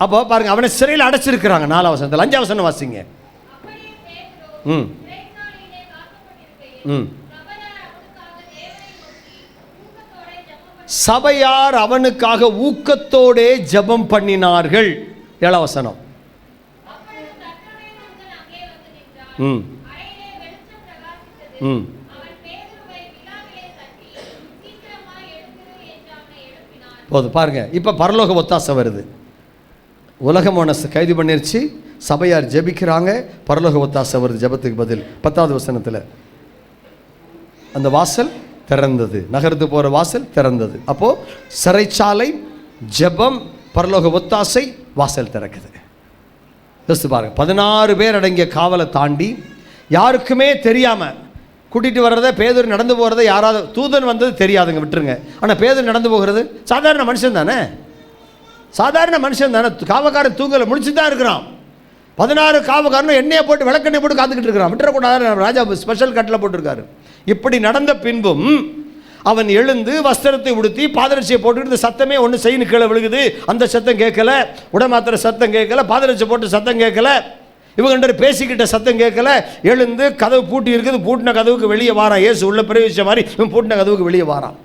அப்போ பாருங்கள், அவனை சிறையில் அடைச்சிருக்கிறாங்க. 4வது வசனத்தில். 5வது வசனம் வாசிங்க. ம் ம் சபையார் அவனுக்காக ஊக்கத்தோடே ஜெபம் பண்ணினார்கள். 7வது வசனம். ம் ம் போது பாருங்க. இப்போ பரலோக ஒத்தாசை வருது. உலகம் மனசு கைது பண்ணிருச்சு, சபையார் ஜெபிக்கிறாங்க, பரலோக ஒத்தாசை வருது. ஜெபத்துக்கு பதில் 10வது வசனத்தில் அந்த வாசல் திறந்தது, நகர்ந்து போகிற வாசல் திறந்தது. அப்போது சிறைச்சாலை, ஜெபம், பரலோக ஒத்தாசை, வாசல் திறக்குது. யோசித்து பாருங்க. 16 பேர் அடங்கிய காவலை தாண்டி யாருக்குமே தெரியாமல் கூட்டிகிட்டு வர்றதை, பேதுரு நடந்து போகிறத யாராவது, தூதன் வந்தது தெரியாதுங்க, விட்டுருங்க. ஆனால் பேதுரு நடந்து போகிறது சாதாரண மனுஷன் தானே, சாதாரண மனுஷன் தானே. காவக்காரன் தூங்கலை, முடிச்சு தான் இருக்கிறான். 16 காவக்காரனும் எண்ணெயை போட்டு விளக்கெண்ணெய் போட்டு காத்துக்கிட்டு இருக்கிறான். விட்டுறக்கூடாது, ராஜா ஸ்பெஷல் கட்டில் போட்டிருக்காரு. இப்படி நடந்த பின்பும் அவன் எழுந்து வஸ்திரத்தை உடுத்தி பாதரட்சியை போட்டுக்கிட்டு, சத்தமே ஒன்று செய்யு கீழே விழுகுது. அந்த சத்தம் கேட்கல, உடமாத்திர சத்தம் கேட்கல, பாதரட்சி போட்டு சத்தம் கேட்கல, இவங்க பேசிக்கிட்ட சத்தம் கேட்கல. எழுந்து கதவு பூட்டி இருக்குது, பூட்டின கதவுக்கு வெளியே வாரான். ஏசு உள்ள பிரவேசிச்ச மாதிரி இவன் பூட்டின கதவுக்கு வெளியே வாரான்.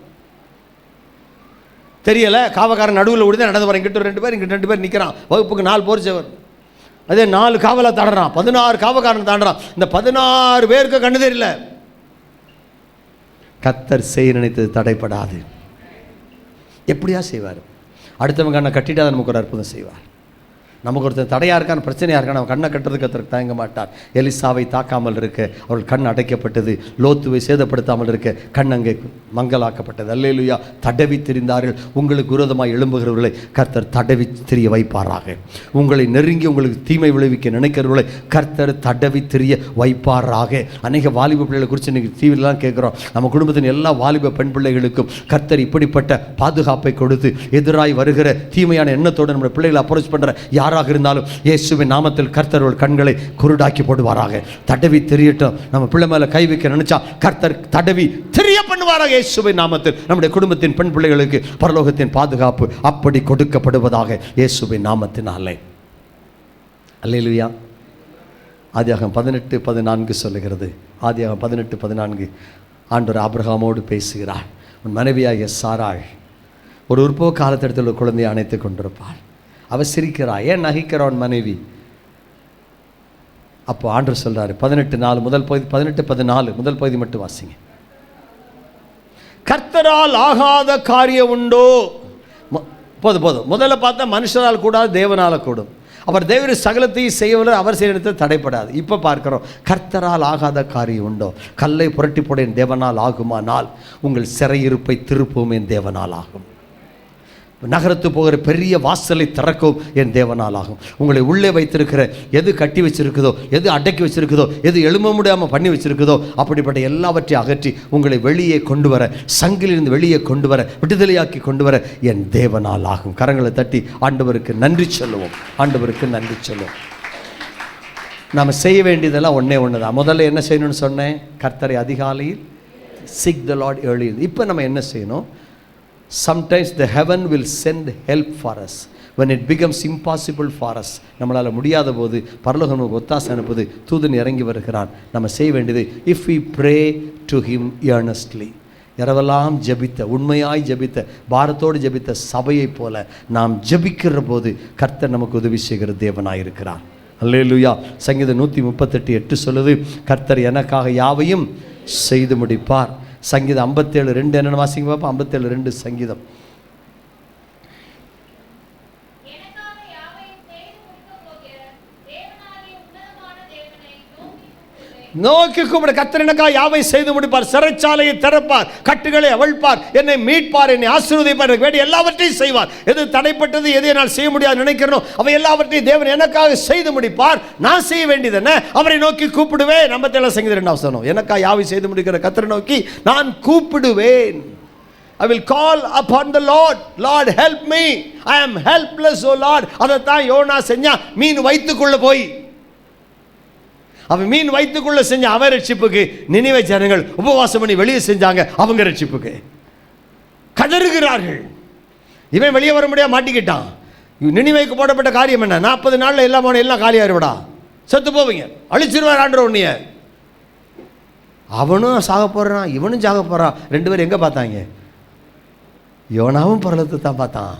தெரியல, காவக்காரன் நடுவில் விடுதே நடந்து வரான். இங்கிட்ட 2 பேர், இங்கிட்ட 2 பேர் நிற்கிறான். வகுப்புக்கு 4 போர்ச்சவர். அதே 4 காவலை தாண்டுறான், 16 காவக்காரன் தாண்டுறான். இந்த 16 பேருக்கு கண்ணு தெரியல. கர்த்தர் செய்ய நினைத்தது தடைப்படாது. எப்படியா செய்வார்? அடுத்தவங்க கண்ணை கட்டிட்டாத நமக்கு ஒரு அற்புதம் செய்வார். நமக்கு ஒருத்தர் தடையாக இருக்கான, பிரச்சனையாக இருக்கான, அவன் கண்ணை கட்டுறதுக்கு கர்த்தர் தயங்க மாட்டார். எலிசாவை தாக்காமல் இருக்க அவள் கண் அடைக்கப்பட்டது. லோத்துவை சேதப்படுத்தாமல் இருக்க கண் அங்கே மங்கலாக்கப்பட்டது. அல்லேலூயா. தடவி திரிந்தார்கள். உங்களுக்கு விரோதமாக எழும்புகிறவர்களை கர்த்தர் தடவி திரிய வைப்பாராக. உங்களை நெருங்கி உங்களுக்கு தீமை விளைவிக்க நினைக்கிறவர்களை கர்த்தர் தடவி திரிய வைப்பாராக. அநேக வாலிப பிள்ளைகளை குறித்து இன்றைக்கி டிவிலாம் கேட்குறோம். நம்ம குடும்பத்தின் எல்லா வாலிப பெண் பிள்ளைகளுக்கும் கர்த்தர் இப்படிப்பட்ட பாதுகாப்பை கொடுத்து எதிராய் வருகிற தீமையான எண்ணத்தோடு நம்முடைய பிள்ளைகளை அப்ரோச் பண்ணுற யாராக இருந்தாலும் இயேசுவின் நாமத்தில் கர்த்தர் கண்களை குருடாக்கி போடுவாராக. தடவி தெரியட்டும். நம்ம பிள்ளை மேலே கை வைக்க நினைச்சா கர்த்தர் தடவி தெரிய பண்ணுவாராக. இயேசுவின் நாமத்தில் நம்முடைய குடும்பத்தின் பெண் பிள்ளைகளுக்கு பரலோகத்தின் பாதுகாப்பு அப்படி கொடுக்கப்படுவதாக இயேசுவின் நாமத்தினாலே. அல்லேலூயா. ஆதியாகமம் 18:14 சொல்லுகிறது. ஆதியாகமம் 18:14 ஆண்டவர் ஆபிரகாமோடு பேசுகிறார். உன் மனைவியாகிய சாராள் ஒரு உற்பவ காலத்திடத்தில் ஒரு குழந்தையை அணைத்து கொண்டிருப்பாள். அவ சிரிக்கிறா. ஏன் நகைக்கிறான் மனைவி? அப்போ ஆண்டவர் சொல்றாரு 18:4 முதல் பகுதி, 18:14 முதல் பகுதி மட்டும் வாசிங்க. கர்த்தரால் ஆகாத காரியம் உண்டோ? போதும். முதல்ல பார்த்தா மனுஷரால் கூடாது, தேவனால கூடும். அவர் தேவனுடைய சகலத்தையும் செய்யவர்கள், அவர் செய்யறது தடைப்படாது. இப்போ பார்க்கிறோம், கர்த்தரால் ஆகாத காரியம் உண்டோ? கல்லை புரட்டி போட என் தேவனால் ஆகுமானால் உங்கள் சிறையிருப்பை திருப்பும் என் தேவனால் ஆகும். நகரத்து போகிற பெரிய வாசலை திறக்கும் என் தேவனால் ஆகும். உங்களை உள்ளே வைத்திருக்கிற எது கட்டி வச்சிருக்குதோ, எது அடக்கி வச்சிருக்குதோ, எது எழும்ப முடியாமல் பண்ணி வச்சிருக்குதோ, அப்படிப்பட்ட எல்லாவற்றையும் அகற்றி உங்களை வெளியே கொண்டு வர, சங்கிலிருந்து வெளியே கொண்டு வர, விடுதலையாக்கி கொண்டு வர என் தேவனால் ஆகும். கரங்களை தட்டி ஆண்டவருக்கு நன்றி சொல்லுவோம். ஆண்டவருக்கு நன்றி சொல்லுவோம். நாம் செய்ய வேண்டியதெல்லாம் ஒன்று தான். முதல்ல என்ன செய்யணும்னு சொன்னேன்? கர்த்தரை அதிகாலையில் seek the Lord early. இப்போ நம்ம என்ன செய்யணும்? Sometimes the heaven will send help for us when it becomes impossible for us. நம்மளால் முடியாத போது பரலோகம் நமக்கு ஒத்தாசை அனுப்புது, தூதன் இறங்கி வருகிறான். நம்ம செய்ய வேண்டியது, if we pray to him earnestly, இரவெல்லாம் ஜெபித்த, உண்மையாய் ஜெபித்த, பாரத்தோடு ஜெபித்த சபையை போல நாம் ஜெபிக்கிற போது கர்த்தர் நமக்கு உதவி செய்கிற தேவனாய் இருக்கிறார். அல்லேலூயா. சங்கீதம் 138:8 சொல்லுது, கர்த்தர் எனக்காக யாவையும் செய்து முடிப்பார். சங்கீதம் 57:2 என்னென்ன வாசிங்க பார்ப்போம். 57:2 சங்கீதம். நோக்கி கூப்பிட, கர்த்தர் எனக்காக யாவை செய்து முடிப்பார். சிறைச்சாலையை திறப்பார், கட்டுகளை அவிழ்ப்பார், என்னை மீட்பார், என்னை ஆசீர்வதிப்பார், எனக்கு வேண்டிய எல்லாவற்றையும் செய்வார். எது தடைப்பட்டது, எது என்னால் செய்ய முடியாது நினைக்கிறோம், அவை எல்லாவற்றையும் தேவன் எனக்காக செய்து முடிப்பார். நான் செய்ய வேண்டியது என்ன? அவரை நோக்கி கூப்பிடுவேன். 57 சங்கீதம் 2 வசனம். எனக்காக யாவை செய்து முடிக்கிற கர்த்தரை நோக்கி நான் கூப்பிடுவேன். I will call upon the Lord. Lord help me. I am helpless, O Lord. அதைத்தான் யோனா செஞ்சா. மீன் வைத்துக்குள்ள போய் அவன் மீன் வைத்துக்குள்ள செஞ்ச அவன் ரட்சிப்புக்கு நினிவே ஜனங்கள் உபவாசம் பண்ணி வெளியே செஞ்சாங்க. அவங்க ரட்சிப்புக்கு கதறுகிறார்கள். இவன் வெளியே வர முடியாது, மாட்டிக்கிட்டான். நினிவேக்கு போடப்பட்ட காரியம் என்ன? 40 நாளில் எல்லாம் காலியாயிருவடா, செத்து போவீங்க, அழிச்சிருவார் ஆண்டவர் உன்னைய. அவனும் சாக போறான், இவனும் சாக போறான். 2 பேரும் எங்க பார்த்தாங்க? யோனாவும் பரலோகத்தை தான் பார்த்தான்,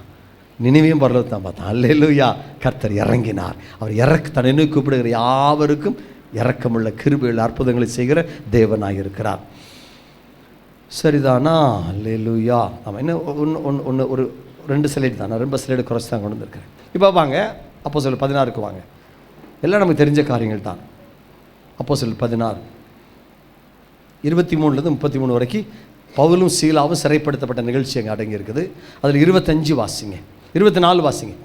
நினிவேயும் பரலோகத்தை தான் பார்த்தான். அல்லேலூயா. கர்த்தர் இறங்கினார். அவர் தன்னை கூப்பிடுகிற யாவருக்கும் இரக்கமுள்ள கிருபையுள்ள அற்புதங்களை செய்கிற தேவனாக இருக்கிறார். சரிதானா? அல்லேலூயா. ஆமாம். இன்னும் ஒரு 2 ஸ்லைடு தான், நான் 2 ஸ்லைடு குறைச்சி தான் கொண்டு வந்திருக்கிறேன். இப்போ வாங்க அப்போஸ்தலர் 16 வாங்க. எல்லாம் நமக்கு தெரிஞ்ச காரியங்கள் தான். அப்போஸ்தலர் 16 23 33 வரைக்கும் பவுலும் சீலாவும் சிறைப்படுத்தப்பட்ட நிகழ்ச்சி அங்கே அடங்கி இருக்குது. அதில் 25 வாசிங்க, 24 வாசிங்க.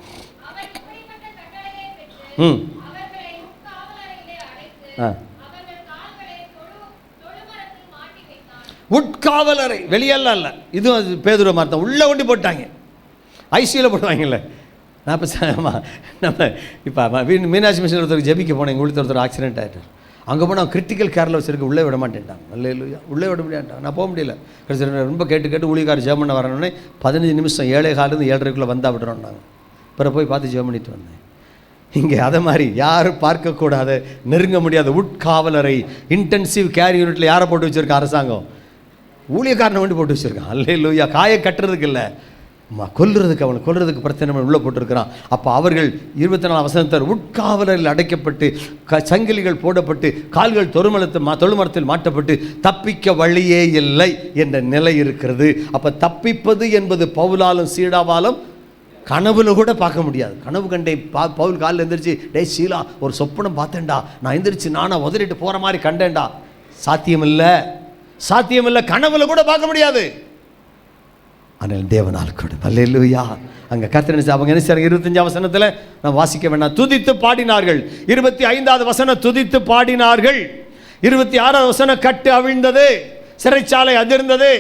உட்காவலறை, வெளியெல்லாம் இல்லை, இதுவும் பேதுரு மாதிரி தான். உள்ளே கொண்டு போட்டாங்க, ஐசியூவில் போடுவாங்கல்ல. நான் இப்போ நம்ம மீனாட்சி மிஷன் ஒருத்தருக்கு ஜெபிக்க போனேன். எங்கள் வீட்டில் ஒருத்தர் ஆக்சிடென்ட் ஆகிட்டார். அங்கே போனால் கிரிட்டிக்கல் கேரில் வச்சுருக்கு, உள்ளே விட மாட்டேன்ட்டாங்க. அல்லேலூயா. உள்ளே விட முடியாட்டாங்க. நான் போக முடியல. ரொம்ப கேட்டு ஊழியக்கார் ஜெபம் பண்ண வரணுன்னே 15 நிமிஷம் 7:15 7:30 வந்தால் விடுறோம்னாங்க. பிறகு போய் பார்த்து ஜெபம் பண்ணிட்டு வந்தேன். இங்கே அதை மாதிரி யாரும் பார்க்கக்கூடாத, நெருங்க முடியாத உட்காவலரை இன்டென்சிவ் கேர் யூனிட்டில் யாரை போட்டு வச்சுருக்கா? அரசாங்கம் ஊழியக்காரனை வேண்டி போட்டு வச்சுருக்கான். அல்லேலூயா. காய கட்டுறதுக்கு இல்லை, கொல்றதுக்கு, அவனை கொல்றதுக்கு பிரச்சனை உள்ளே போட்டிருக்கிறான். அப்போ அவர்கள் 24 வசனத்தில் உட்காவலரில் அடைக்கப்பட்டு சங்கிலிகள் போடப்பட்டு கால்கள் தொழுமரத்தில் மாட்டப்பட்டு தப்பிக்க வழியே இல்லை என்ற நிலை இருக்கிறது. அப்போ தப்பிப்பது என்பது பவுலாலும் சீடாவாலும் கனவுல கூட பார்க்க முடியாது. கனவு கண்டேன், பவுல் காலில் எந்திரிச்சு, டே சீலா ஒரு சொப்பனம் பார்த்தேன்டா, நான் எந்திரிச்சு நானா உதறிட்டு போகிற மாதிரி கண்டேன்டா. சாத்தியமில்லை, கனவுல கூட பார்க்க முடியாது. ஆனால் தேவனால் கூட. அல்லேலூயா. அங்கே கர்த்தர் அவங்க என்ன செய்றாங்க? 25 வசனத்தில் நான் வாசிக்க வேண்டாம். துதித்து பாடினார்கள். 25வது வசனம் துதித்து பாடினார்கள். 26வது வசனம் கட்டு அவிழ்ந்தது, சிறைச்சாலை அதிர்ந்தது,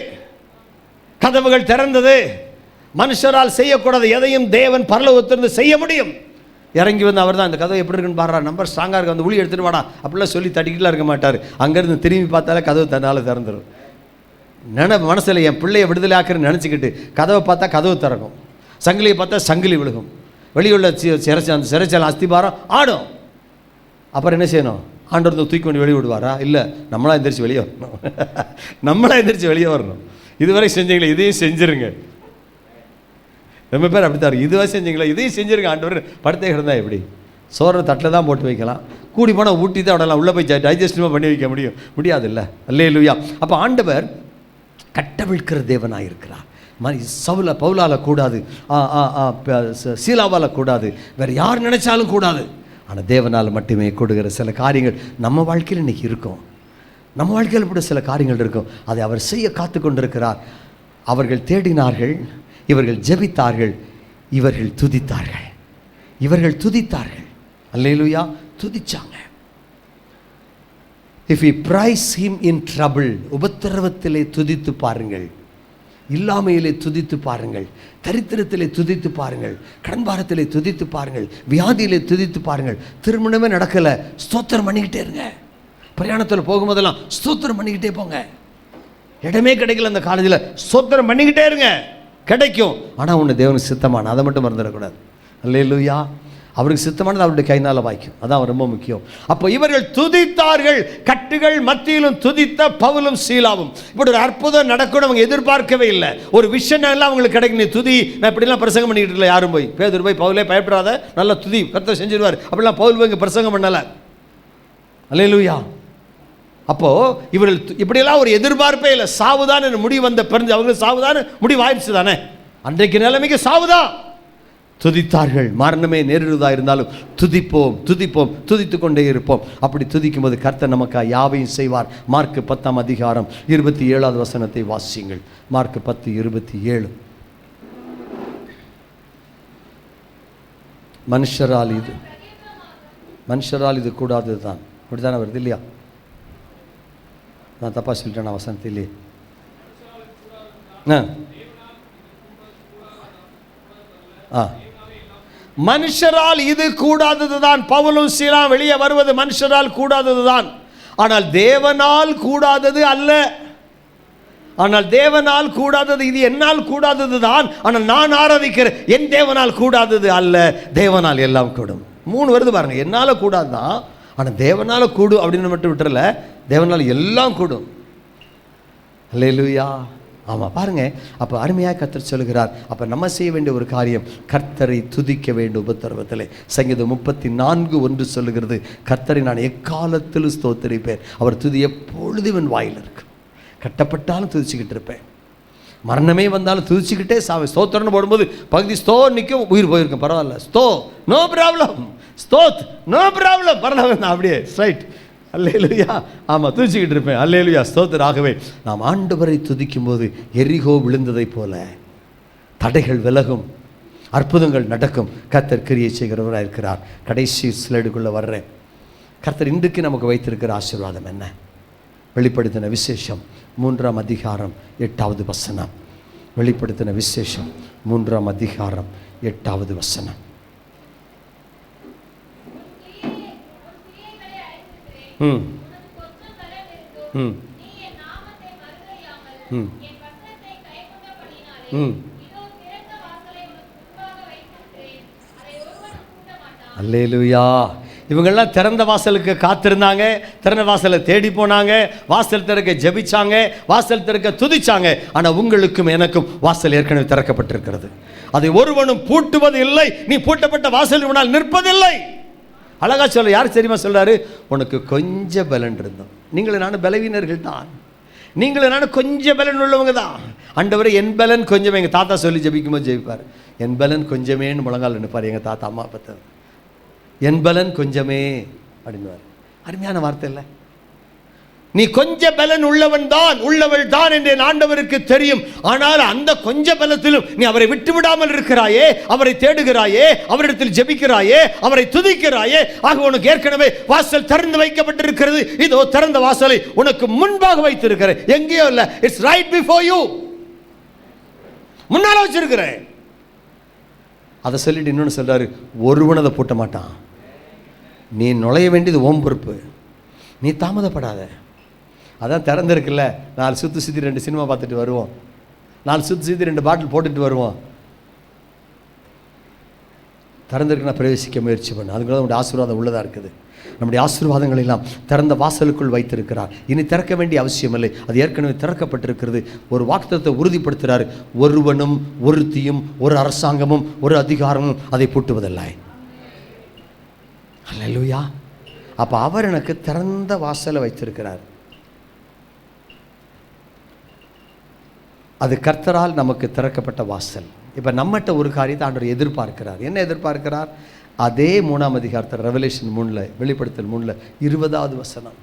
கதவுகள் திறந்தது. மனுஷரால் செய்யக்கூடாத எதையும் தேவன் பரலோகத்திலிருந்து செய்ய முடியும். இறங்கி வந்து அவர் தான் இந்த கதவை எப்படி இருக்குன்னு பாடுறா, நம்பர் ஸ்ட்ராங்காக இருக்கு, அந்த ஊழி எடுத்துகிட்டு வாடா அப்படிலாம் சொல்லி தட்டிக்கிட்டுலாம் இருக்க மாட்டார். அங்கேருந்து திரும்பி பார்த்தாலே கதவு தன்னால் திறந்துடும். மனசில் என் பிள்ளையை விடுதலை ஆக்குறேன்னு நினச்சிக்கிட்டு கதவை பார்த்தா கதவு திறக்கும், சங்கிலியை பார்த்தா சங்கிலி விழுகும், வெளியுள்ள அந்த சிறைச்சாலை அஸ்திபாரம் ஆடும். அப்புறம் என்ன செய்யணும்? ஆண்டவர் தூக்கி கொண்டு வெளியே விடுவாரா? இல்லை, நம்மளாக எந்திரிச்சு வெளியே வரணும். நம்மளாக எந்திரிச்சு வெளியே வரணும். இதுவரை செஞ்சீங்களே, இதையும் செஞ்சுருங்க. ரொம்ப பேர் அப்படி தான் இதுவாக செஞ்சீங்களா, இதையும் செஞ்சுருங்க ஆண்டவர், படுத்தே கிடந்தா எப்படி? சோறு தட்டில் தான் போட்டு வைக்கலாம், கூடி போனால் ஊட்டி தான் விடலாம், உள்ளே போய் டைஜஸ்டிவாக பண்ணி வைக்க முடியாது இல்லை? அல்லேலூயா. அப்போ ஆண்டவர் கட்டவிழ்க்கிற தேவனாக இருக்கிறார். சவுல பவுலால் கூடாது, சீலாவால் கூடாது, வேறு யார் நினைச்சாலும் கூடாது, ஆனால் தேவனால் மட்டுமே கூடுகிற சில காரியங்கள் நம்ம வாழ்க்கையில் இன்றைக்கி இருக்கும். நம்ம வாழ்க்கையில் கூட சில காரியங்கள் இருக்கும், அதை அவர் செய்ய காத்து கொண்டிருக்கிறார். அவர்கள் தேடினார்கள், இவர்கள் ஜெபித்தார்கள், இவர்கள் துதித்தார்கள். அல்லேலூயா, துதிச்சாங்க. If you praise him in trouble, உபத்திரவத்திலே துதித்து பாருங்கள், இல்லாமையிலே துதித்து பாருங்கள், தரித்திரத்திலே துதித்து பாருங்கள், கடன்பாரத்திலே துதித்து பாருங்கள், வியாதியிலே துதித்து பாருங்கள். திருமணமே நடக்கலை, ஸ்தோத்திரம் பண்ணிக்கிட்டே இருங்க. பிரயாணத்தில் போகும்போதெல்லாம் ஸ்தோத்திரம் பண்ணிக்கிட்டே போங்க. இடமே கிடைக்கல அந்த காலேஜில், ஸ்தோத்திரம் பண்ணிக்கிட்டே இருங்க, கிடைக்கும். ஆனால் உன்னை தேவனுக்கு சித்தமான, அதை மட்டும் மறந்துடக்கூடாது. அல்லேலூயா. அவருக்கு சித்தமானது அவருடைய கையினால் வாய்க்கும், அதான் ரொம்ப முக்கியம். அப்போ இவர்கள் துதித்தார்கள், கட்டுகள் மத்தியிலும் துதித்த பவுலும் சீலாவும். இப்படி ஒரு அற்புதம் நடக்கணும் அவங்க எதிர்பார்க்கவே இல்லை. ஒரு விஷயம் எல்லாம் அவங்களுக்கு கிடைக்கும். நீ துதி, நான் இப்படிலாம் பிரசங்கம் பண்ணிக்கிட்டு இல்லை யாரும் போய். பேதுரு போய் பவுலே பயப்படாத, நல்லா துதி, கர்த்தர் செஞ்சிருவார், அப்படிலாம் பவுல் போய் இங்கே பிரசங்கம் பண்ணலை. அல்லேலூயா. அப்போது இவர்கள் இப்படியெல்லாம் ஒரு எதிர்பார்ப்பே இல்லை. சாவுதான் என்று முடிவு வந்த பிறந்து அவங்களுக்கு சாவுதான் முடிவு ஆயிடுச்சு தானே. அன்றைக்கு நிலைமைக்கு சாவுதான். துதித்தார்கள். மரணமே நேரிடுவதாக இருந்தாலும் துதிப்போம், துதித்து கொண்டே இருப்போம். அப்படி துதிக்கும் போது கர்த்தர் நமக்கு யாவையும் செய்வார். மார்க் 10:27 வாசியுங்கள். மார்க் 10:27. மனுஷரால் இது கூடாதது தான். அப்படித்தானே வருது இல்லையா? நான் தப்பா சொல்லிட்டேன் வசனத்திலே. மனுஷரால் இது கூடாதது தான். பவுலும் சீலா வெளியே வருவது மனுஷரால் கூடாதது தான். ஆனால் தேவனால் கூடாதது அல்ல. இது என்னால் கூடாதது தான். ஆனால் நான் ஆராதிக்கிற என் தேவனால் கூடாதது அல்ல. தேவனால் எல்லாம் கூடும். 3 வருது பாருங்க. என்னால் கூடாது தான், ஆனால் தேவனால் கூடும் அப்படின்னு மட்டும் விட்டுறல, தேவனால் எல்லாம் கூடும். அல்லேலூயா. ஆமாம், பாருங்கள். அப்போ அருமையாக கர்த்தர் சொல்கிறார். அப்போ நம்ம செய்ய வேண்டிய ஒரு காரியம், கர்த்தரை துதிக்க வேண்டும் உபத்திரவத்தில். சங்கீதம் 34:1 சொல்லுகிறது, கர்த்தரை நான் எக்காலத்திலும் ஸ்தோத்திரிப்பேன், அவர் துதி எப்பொழுதும் என் வாயில் இருக்கு. கட்டப்பட்டாலும் துதிச்சுக்கிட்டு இருப்பேன், மரணமே வந்தாலும் துதிச்சுக்கிட்டே சாவேன். ஸ்தோத்திரம்னு போடும்போது பகுதி ஸ்தோ நிற்கும், உயிர் போயிருக்கும், பரவாயில்ல. ஸ்தோ நோ ப்ராப்ளம், ஸ்தோத் நோ ப்ராப்ளம், பரவாயில்ல, நான் அப்படியே ஸ்ட்ரைட். அல்லேலூயா. ஆமாம், துதிச்சுக்கிட்டு இருப்பேன். அல்லேலூயா, ஸ்தோத்திராகவே. நாம் ஆண்டவரை துதிக்கும் போது எரிகோ விழுந்ததை போல தடைகள் விலகும், அற்புதங்கள் நடக்கும். கர்த்தர் கிரியை செய்கிறவராக இருக்கிறார். கடைசி ஸ்லைடுக்குள்ளே வர்றேன். கர்த்தர் இன்றைக்கு நமக்கு வைத்திருக்கிற ஆசீர்வாதம் என்ன? வெளிப்படுத்தின விசேஷம் 3:8. வெளிப்படுத்தின விசேஷம் 3:8. அல்லேலூயா. இவங்கெல்லாம் திறந்த வாசலுக்கு காத்திருந்தாங்க, திறந்த வாசலை தேடி போனாங்க, வாசல் திறக்க ஜெபிச்சாங்க, வாசல் திறக்க துதிச்சாங்க. ஆனால் உங்களுக்கும் எனக்கும் வாசல் ஏற்கனவே திறக்கப்பட்டிருக்கிறது. அதை ஒருவனும் பூட்டுவது இல்லை. நீ பூட்டப்பட்ட வாசல் முன்னால் நிற்பதில்லை. அழகா சொல்ல யார் தெரியுமா சொல்றாரு? உனக்கு கொஞ்சம் பலன் இருந்தோம். நீங்களும் நானும் பலவீனர்கள் தான், நீங்களும் நானும் கொஞ்சம் பலன் உள்ளவங்க தான். ஆண்டவரே என் பலன் கொஞ்சமே. எங்கள் தாத்தா சொல்லி ஜெபிக்கும்போது ஜெபிப்பார், என் பலன் கொஞ்சமேன்னு முழங்கால் நிற்பார். எங்கள் தாத்தா அம்மா பார்த்தது என் பலன் கொஞ்சமே அப்படின்வார். அருமையான வார்த்தை இல்லை? நீ கொஞ்ச பலன் உள்ளவள் தான் என்று ஆண்டவருக்கு தெரியும். ஆனால் அந்த கொஞ்ச பலத்திலும் நீ அவரை விட்டு விடாமல் இருக்கிறாயே, அவரை தேடுகிறாயே, அவரிடத்தில் ஜெபிக்கிறாயே, அவரை துதிக்கிறாயே. ஆக உனக்கு ஏற்கனவே வாசல் திறந்து வைக்கப்பட்டிருக்கிறது. இதோ திறந்த வாசலை உனக்கு முன்பாக வைத்திருக்கிறேன். எங்கேயோ இல்லை, இட்ஸ் ரைட் பிஃபோர் யூ, முன்னால வச்சிருக்கிறேன். அதை சொல்லிட்டு இன்னொன்று சொல்றாரு, ஒருவன் அதை பூட்ட மாட்டான். நீ நுழைய வேண்டியது ஓம் பொறுப்பு, நீ தாமதப்படாத. அதான் திறந்துருக்குல்ல, 4 சுற்றி 2 சினிமா பார்த்துட்டு வருவோம், 4 சுற்றி 2 பாட்டில் போட்டுட்டு வருவோம். திறந்துருக்கு, நான் பிரவேசிக்க முயற்சி பண்ணேன். அதுக்குள்ள உங்களுடைய ஆசீர்வாதம் உள்ளதாக இருக்குது. நம்முடைய ஆசீர்வாதங்கள் எல்லாம் திறந்த வாசலுக்குள் வைத்திருக்கிறார். இனி திறக்க வேண்டிய அவசியம் இல்லை, அது ஏற்கனவே திறக்கப்பட்டிருக்கிறது. ஒரு வாக்குத்தத்தத்தை உறுதிப்படுத்துகிறார், ஒருவனும் ஒருத்தியும் ஒரு அரசாங்கமும் ஒரு அதிகாரமும் அதை பூட்டுவதில்லை. அல்லேலூயா. அப்போ அவர் எனக்கு திறந்த வாசலை வைத்திருக்கிறார். அது கர்த்தரால் நமக்கு திறக்கப்பட்ட வாசல். இப்போ நம்மகிட்ட ஒரு காரியத்தை ஆண்டவர் எதிர்பார்க்கிறார். என்ன எதிர்பார்க்கிறார்? அதே 3ஆம் அதிகாரத்தில் ரெவலேஷன் 3 வெளிப்படுத்தல் 3 20வது வசனம்.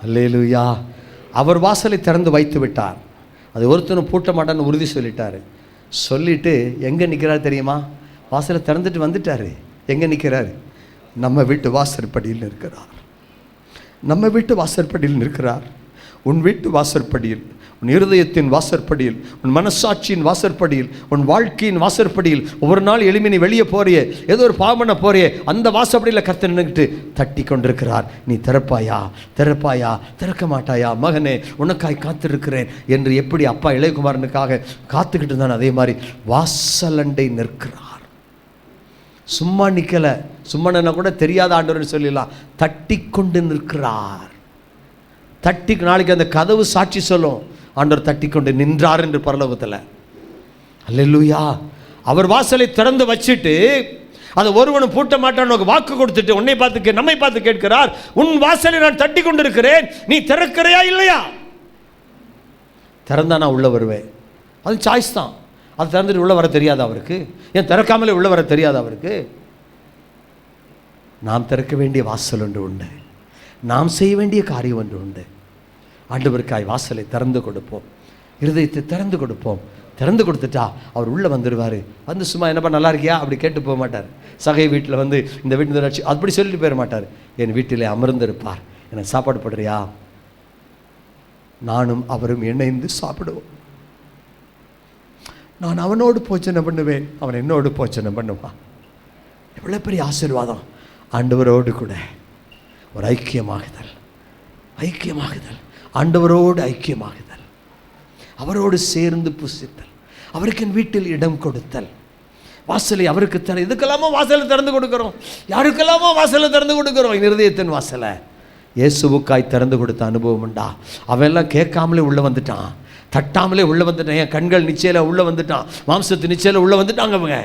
அல்லேலூயா. அவர் வாசலை திறந்து வைத்து விட்டார். அது ஒருத்தனும் பூட்ட மாட்டான்னு உறுதி சொல்லிட்டாரு. சொல்லிட்டு எங்கே நிற்கிறார் தெரியுமா? வாசலை திறந்துட்டு வந்துட்டார். எங்கே நிற்கிறார்? நம்ம வீட்டு வாசற்படியில் இருக்கிறார். நம்ம வீட்டு வாசற்படியில் நிற்கிறார். உன் வீட்டு வாசற்படியில், உன் இருதயத்தின் வாசற்படியில், உன் மனசாட்சியின் வாசற்படியில், உன் வாழ்க்கையின் வாசற்படியில் ஒவ்வொரு நாள் எளிமையை வெளியே போறியே, ஏதோ ஒரு பாவனை போறியே, அந்த வாசப்படியில் கர்த்தர் நின்றுக்கிட்டு தட்டி கொண்டிருக்கிறார். நீ திறப்பாயா, திறப்பாயா, திறக்க மாட்டாயா, மகனே உனக்காய் காத்திருக்கிறேன் என்று எப்படி அப்பா இளையகுமாரனுக்காக காத்துக்கிட்டு இருந்தான், அதே மாதிரி வாசலண்டை நிற்கிறார். சும்மா நிற்கலை, சும்மா கூட தெரியாத ஆண்டவர்னு சொல்லிடலாம், தட்டி கொண்டு நிற்கிறார். தட்டி, நாளைக்கு அந்த கதவு சாட்சி சொல்லும், ஆண்டவர் தட்டி கொண்டு நின்றார் என்று பரலோகத்தில். அல்லேலூயா. அவர் வாசலை திறந்து வச்சுட்டு அதை ஒருவனும் பூட்ட மாட்டான் வாக்கு கொடுத்துட்டு உன்னை பார்த்து நம்மை பார்த்து கேட்கிறார், உன் வாசலை நான் தட்டி கொண்டு இருக்கிறேன், நீ திறக்கிறையா இல்லையா? திறந்தா நான் உள்ள வருவேன். அது சாய்ஸ் தான். அது திறந்துட்டு உள்ள வர தெரியாது அவருக்கு. ஏன் திறக்காமலே உள்ள வர தெரியாது அவருக்கு? நாம் திறக்க வேண்டிய வாசல் ஒன்று உண்டு, நாம் செய்ய வேண்டிய காரியம் ஒன்று உண்டு. ஆண்டவருக்காய் வாசலை திறந்து கொடுப்போம், இருதயத்தை திறந்து கொடுப்போம். திறந்து கொடுத்துட்டா அவர் உள்ளே வந்துடுவார். வந்து சும்மா என்னப்பா நல்லா இருக்கியா அப்படி கேட்டு போக மாட்டார். சகை வீட்டில் வந்து இந்த வீட்டு அப்படி சொல்லிட்டு போயிட மாட்டார். என் வீட்டிலே அமர்ந்திருப்பார். எனக்கு சாப்பாடு போடுறியா? நானும் அவரும் இணைந்து சாப்பிடுவோம். நான் அவனோடு போச்சனை பண்ணுவேன், அவன் என்னோடு போச்சனை பண்ணுவான். எவ்வளோ பெரிய ஆசீர்வாதம்! ஆண்டவரோடு கூட ஒரு ஐக்கியமாகுதல், ஐக்கியமாகுதல், ஆண்டவரோடு ஐக்கியமாகுதல், அவரோடு சேர்ந்து புசித்தல், அவருக்கு என் வீட்டில் இடம் கொடுத்தல், வாசலை அவருக்கு தர. இதுக்கெல்லாமோ வாசலை திறந்து கொடுக்குறோம், யாருக்கெல்லாமோ வாசலை திறந்து கொடுக்குறோம். இருதயத்தின் வாசலை இயேசுவுக்காய் திறந்து கொடுத்த அனுபவம் உண்டா? அவெல்லாம் கேட்காமலே உள்ளே வந்துட்டான், தட்டாமலே உள்ளே வந்துட்டான். என் கண்கள் நிச்சயில உள்ளே வந்துட்டான், மாம்சத்து நிச்சயில உள்ளே வந்துட்டாங்க அவங்க.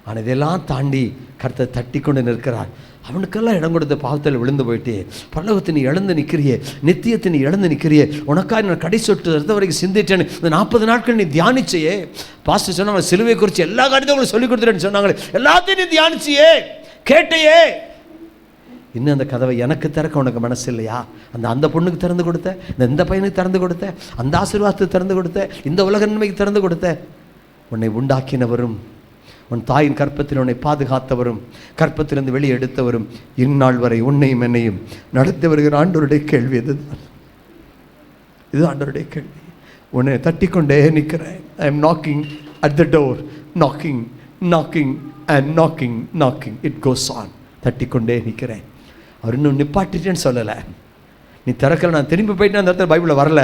ஆனால் இதெல்லாம் தாண்டி கர்த்தர் தட்டி கொண்டு நிற்கிறார். அவனுக்கெல்லாம் இடம் கொடுத்த பாவத்தில் விழுந்து போயிட்டே, பரலோகத்தை நீ இழந்து நிற்கிறியே, நித்தியத்தை நீ இழந்து நிற்கிறியே, உனக்காக நான் கடை சொட்டு இருந்த வரைக்கும் சிந்திட்டேன்னு இந்த 40 நாட்கள் நீ தியானிச்சையே. பாஸ்டர் சொன்னாங்க சிலுவை குறித்து எல்லா காரியத்தையும் உங்களுக்கு சொல்லிக் கொடுத்துட்டேன்னு சொன்னாங்களே, எல்லாத்தையும் நீ தியானிச்சியே, கேட்டையே. இன்னும் அந்த கதவை எனக்கு திறக்க உனக்கு மனசு இல்லையா? அந்த பொண்ணுக்கு திறந்து கொடுத்த, இந்த பையனுக்கு திறந்து கொடுத்த, அந்த ஆசீர்வாதத்துக்கு திறந்து கொடுத்த, இந்த உலக நன்மைக்கு திறந்து கொடுத்த, உன்னை உண்டாக்கினவரும் உன் தாயின் கற்பத்தில் உன்னை பாதுகாத்தவரும் கற்பத்திலிருந்து வெளியே எடுத்தவரும் இந்நாள் வரை உன்னையும் என்னையும் நடத்தி வருகிற ஆண்டவருடைய கேள்வி இதுதான். இது ஆண்டவருடைய கேள்வி. உன்னை தட்டிக்கொண்டே நிற்கிறேன். I am knocking at the door, knocking knocking and knocking knocking, it goes on. தட்டிக்கொண்டே நிற்கிறேன். அவர் இன்னும் நிப்பாட்டிட்டேன்னு சொல்லலை. நீ திறக்கல, நான் திரும்பி போயிட்டு அந்த இடத்துல பைபிளில் வரல,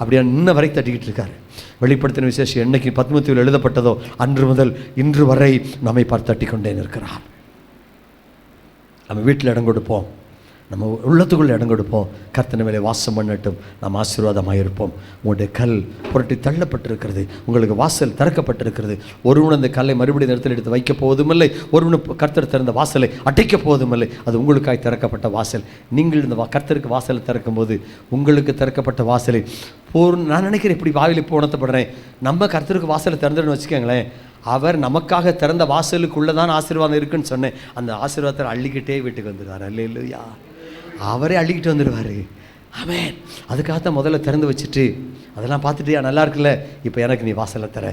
அப்படியே இன்ன வரை தட்டிக்கிட்டு இருக்காரு. வெளிப்படுத்தின விசேஷம் என்னைக்கு பத்மத்தில் எழுதப்பட்டதோ அன்று முதல் இன்று வரை நம்மை பார்த்து தட்டி கொண்டே நிற்கிறார். நம்ம வீட்டில் இடம் கொடுப்போம், நம்ம உள்ளத்துக்குள்ளே இடம் கொடுப்போம். கர்த்தர் மேலே வாசம் பண்ணட்டும், நாம் ஆசீர்வாதமாக இருப்போம். உங்களுடைய கல் புரட்டி தள்ளப்பட்டிருக்கிறது, உங்களுக்கு வாசல் திறக்கப்பட்டிருக்கிறது. ஒருவன் அந்த கல்லை மறுபடியும் இடத்தில் எடுத்து வைக்க போவதுமில்லை, ஒருவனு கர்த்தர் திறந்த வாசலை அடைக்க போவதுமில்லை. அது உங்களுக்காய் திறக்கப்பட்ட வாசல். நீங்கள் இந்த கர்த்தருக்கு வாசலை திறக்கும் போது உங்களுக்கு திறக்கப்பட்ட வாசலை நான் நினைக்கிறேன், இப்படி வாயில இப்போ உணர்த்தப்படுறேன். நம்ம கர்த்தருக்கு வாசலை திறந்துன்னு வச்சுக்கோங்களேன், அவர் நமக்காக திறந்த வாசலுக்குள்ளே தான் ஆசீர்வாதம் இருக்குன்னு சொன்னேன். அந்த ஆசீர்வாதத்தை அள்ளிக்கிட்டே வீட்டுக்கு வந்துடுவார். அல்லேலூயா. அவரே அள்ளிக்கிட்டு வந்துடுவார். ஆமென். அதுக்காகத்தான் முதல்ல திறந்து வச்சுட்டு அதெல்லாம் பார்த்துட்டியா, நல்லா இருக்குல்ல, இப்போ எனக்கு நீ வாசலை தர,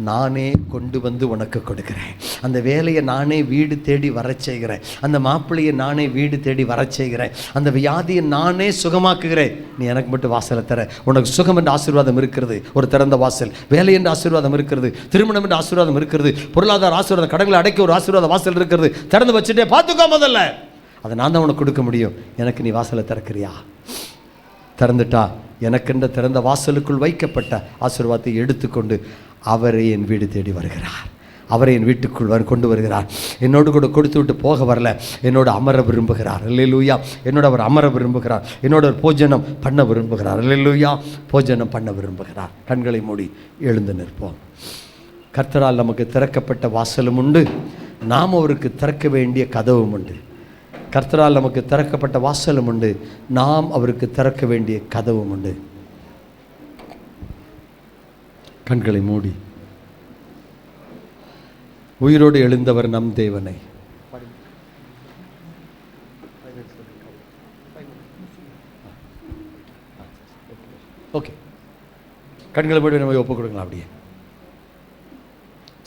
நானே கொண்டு வந்து உனக்கு கொடுக்குறேன். அந்த வேலையை நானே வீடு தேடி வர செய்கிறேன், அந்த மாப்பிள்ளையை நானே வீடு தேடி வர செய்கிறேன், அந்த வியாதியை நானே சுகமாக்குகிறேன். நீ எனக்கு மட்டும் வாசலை தர. உனக்கு சுகம் என்ற ஆசீர்வாதம் இருக்கிறது, ஒரு திறந்த வாசல். வேலை என்ற ஆசீர்வாதம் இருக்கிறது, திருமணம் என்ற ஆசீர்வாதம் இருக்கிறது, பொருளாதார ஆசீர்வாதம், கடன்களை அடைக்க ஒரு ஆசீர்வாத வாசல் இருக்கிறது. திறந்து வச்சுட்டே பார்த்துக்கோ, முதல்ல அதை நான் தான் உனக்கு கொடுக்க முடியும். எனக்கு நீ வாசலை திறக்கிறியா? திறந்துட்டா எனக்கென்ற திறந்த வாசலுக்குள் வைக்கப்பட்ட ஆசீர்வாதத்தை எடுத்துக்கொண்டு அவரை என் வீடு தேடி வருகிறார். அவரை என் வீட்டுக்குள் கொண்டு வருகிறார். என்னோடு கூட கொடுத்து விட்டு போக வரல, என்னோடு அமர விரும்புகிறார். அல்லேலூயா. என்னோடு அவர் அமர விரும்புகிறார். என்னோட ஒரு போஜனம் பண்ண விரும்புகிறார். அல்லேலூயா. போஜனம் பண்ண விரும்புகிறார். கண்களை மூடி எழுந்து நிற்போம். கர்த்தரால் நமக்கு திறக்கப்பட்ட வாசலும் உண்டு, நாம் அவருக்கு திறக்க வேண்டிய கதவும் உண்டு. கர்த்தரால் நமக்கு திறக்கப்பட்ட வாசலும் உண்டு, நாம் அவருக்கு திறக்க வேண்டிய கதவும் உண்டு. கண்களை மூடி உயிரோடு எழுந்தவர் நம் தேவனை. ஓகே, கண்களை மூடி நம்ம ஒப்பு கொடுக்கலாம். அப்படியே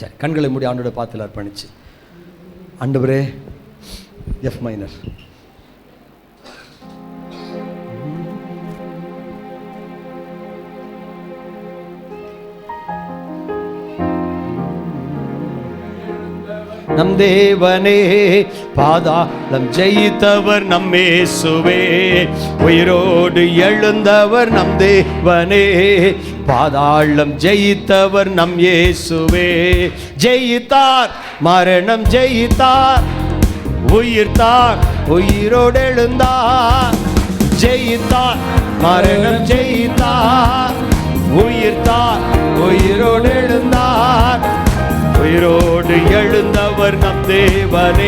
சரி, கண்களை மூடி ஆண்டோட பாத்தில் அர்ப்பணிச்சு, ஆண்டவரே எஃப் மைனர், நம் தேவனே, பாதாளம் ஜெயித்தவர் நம் இயேசுவே, உயிரோடு எழுந்தவர் நம் தேவனே, பாதாளம் ஜெயித்தவர் நம் இயேசுவே. ஜெயித்தார், மரணம் ஜெயித்தார், உயிர்த்தார், உயிரோடு எழுந்தார். ஜெயித்தார், மரணம் ஜெயித்தார், உயிர்த்தார், உயிரோடு எழுந்தார். உயிரோடு எழுந்தவர் நம் தேவனே,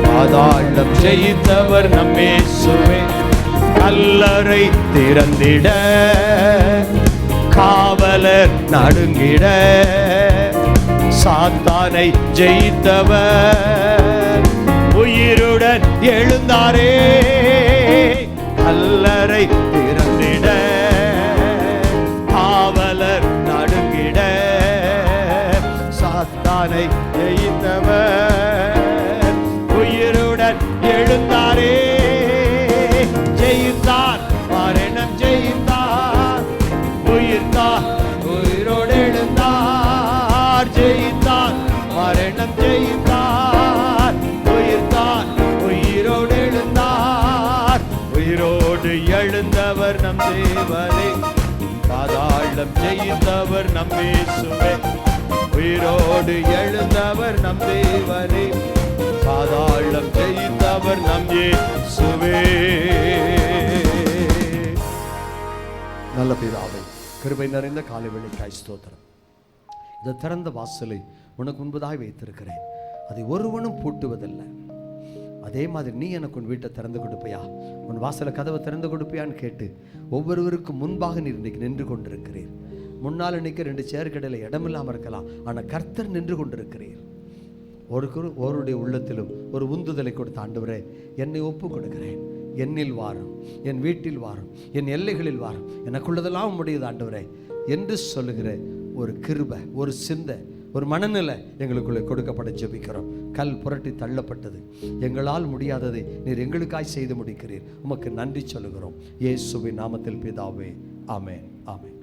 பாதாளம் ஜெயித்தவர் நம் இயேசுவே. கல்லறை திறந்திட, காவலர் நடுங்கிட, சாத்தானை ஜெயித்தவர் உயிருடன் எழுந்தாரே. கல்லறை திறந்திட, காவலர் நடுங்கிட, சாத்தானை ஜெயித்தவர் உயிருடன் எழுந்தாரே. ஜெயித்தார், மரணம் ஜெயித்தார், உயிர்த்தார், உயிரோடு எழுந்தார். ஜெயித்தார், மரணம் ஜெயித்தார், உயிர்த்தார், உயிரோடு எழுந்தார். உயிரோடு எழுந்தவர் நம் தேவனே, பாதாளம் ஜெயித்தவர் நம் இயேசுவே. உயிரோடு எழுந்தவர் நம் தேவனே, பாதாளம் ஜெயித்தவர் நம் இயேசுவே. நல்ல பிதாவே, கிருபை நிறைந்த காலை வேளைக்காய் ஸ்தோத்திரம். இந்த திறந்த வாசலை உனக்கு முன்பதாக வைத்திருக்கிறேன், அதை ஒருவனும் பூட்டுவதில்லை. அதே மாதிரி நீ எனக்கு உன் வீட்டை திறந்து கொடுப்பையா, உன் வாசலை கதவை திறந்து கொடுப்பையான்னு கேட்டு ஒவ்வொருவருக்கும் முன்பாக நீர் இன்றைக்கு நின்று கொண்டிருக்கிறீர். முன்னால் நிற்க 2 சேர் கடையில் இடமில்லாமல் இருக்கலாம், ஆனால் கர்த்தர் நின்று கொண்டிருக்கிறீர். ஒருவருடைய உள்ளத்திலும் ஒரு உந்துதலை கொடுத்த ஆண்டவரே, என்னை ஒப்பு கொடுக்கிறேன், என்னில் வாரும், என் வீட்டில் வாரும், என் எல்லைகளில் வாரும், எனக்குள்ளதெல்லாம் முடியுது ஆண்டவரே என்று சொல்லுகிற ஒரு கிருபை, ஒரு சிந்தை, ஒரு மனநிலை எங்களுக்குள்ளே கொடுக்கப்பட ஜெபிக்கிறோம். கல் புரட்டி தள்ளப்பட்டது, எங்களால் முடியாததை நீர் எங்களுக்காய் செய்து முடிக்கிறீர். உமக்கு நன்றி சொல்லுகிறோம். இயேசுவின் நாமத்தில் பிதாவே, ஆமென், ஆமென்.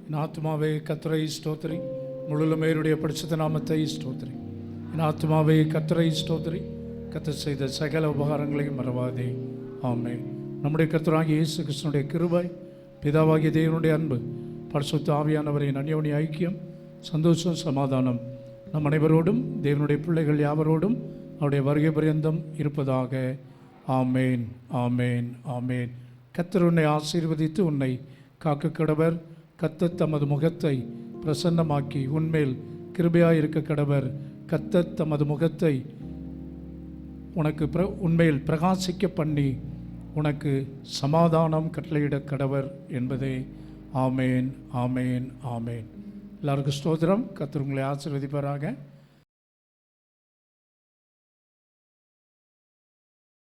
என் ஆத்மாவே கர்த்தரை ஸ்தோத்திரி, முழுமையுடைய பரிசுத்த நாமத்தை ஸ்தோத்திரி. என் ஆத்மாவே கர்த்தரை ஸ்தோத்திரி, கர்த்தர் செய்த சகல உபகாரங்களையும் மறவாதே. ஆமென். நம்முடைய கர்த்தராகிய இயேசு கிறிஸ்துவினுடைய கிருபை, பிதாவாகிய தேவனுடைய அன்பு, பரிசுத்த ஆவியானவரின் அந்யோன்ய ஐக்கியம், சந்தோஷம், சமாதானம் நம் அனைவரோடும், தேவனுடைய பிள்ளைகள் யாவரோடும் அவருடைய வருகை பரியந்தம் இருப்பதாக. ஆமேன், ஆமேன், ஆமேன். கர்த்தர் உன்னை ஆசீர்வதித்து உன்னை காக்க கடவர். கர்த்தர் தமது முகத்தை பிரசன்னமாக்கி உன்மேல் கிருபையாயிருக்க கடவர். கர்த்தர் தமது முகத்தை உனக்கு உன்மேல் பிரகாசிக்க பண்ணி உனக்கு சமாதானம் கட்டளையிட கடவர் என்பதே. ஆமேன், ஆமேன், ஆமேன். எல்லாருக்கும் ஸ்தோத்திரம். கர்த்தர் உங்களை ஆசீர்வதிப்பாராக.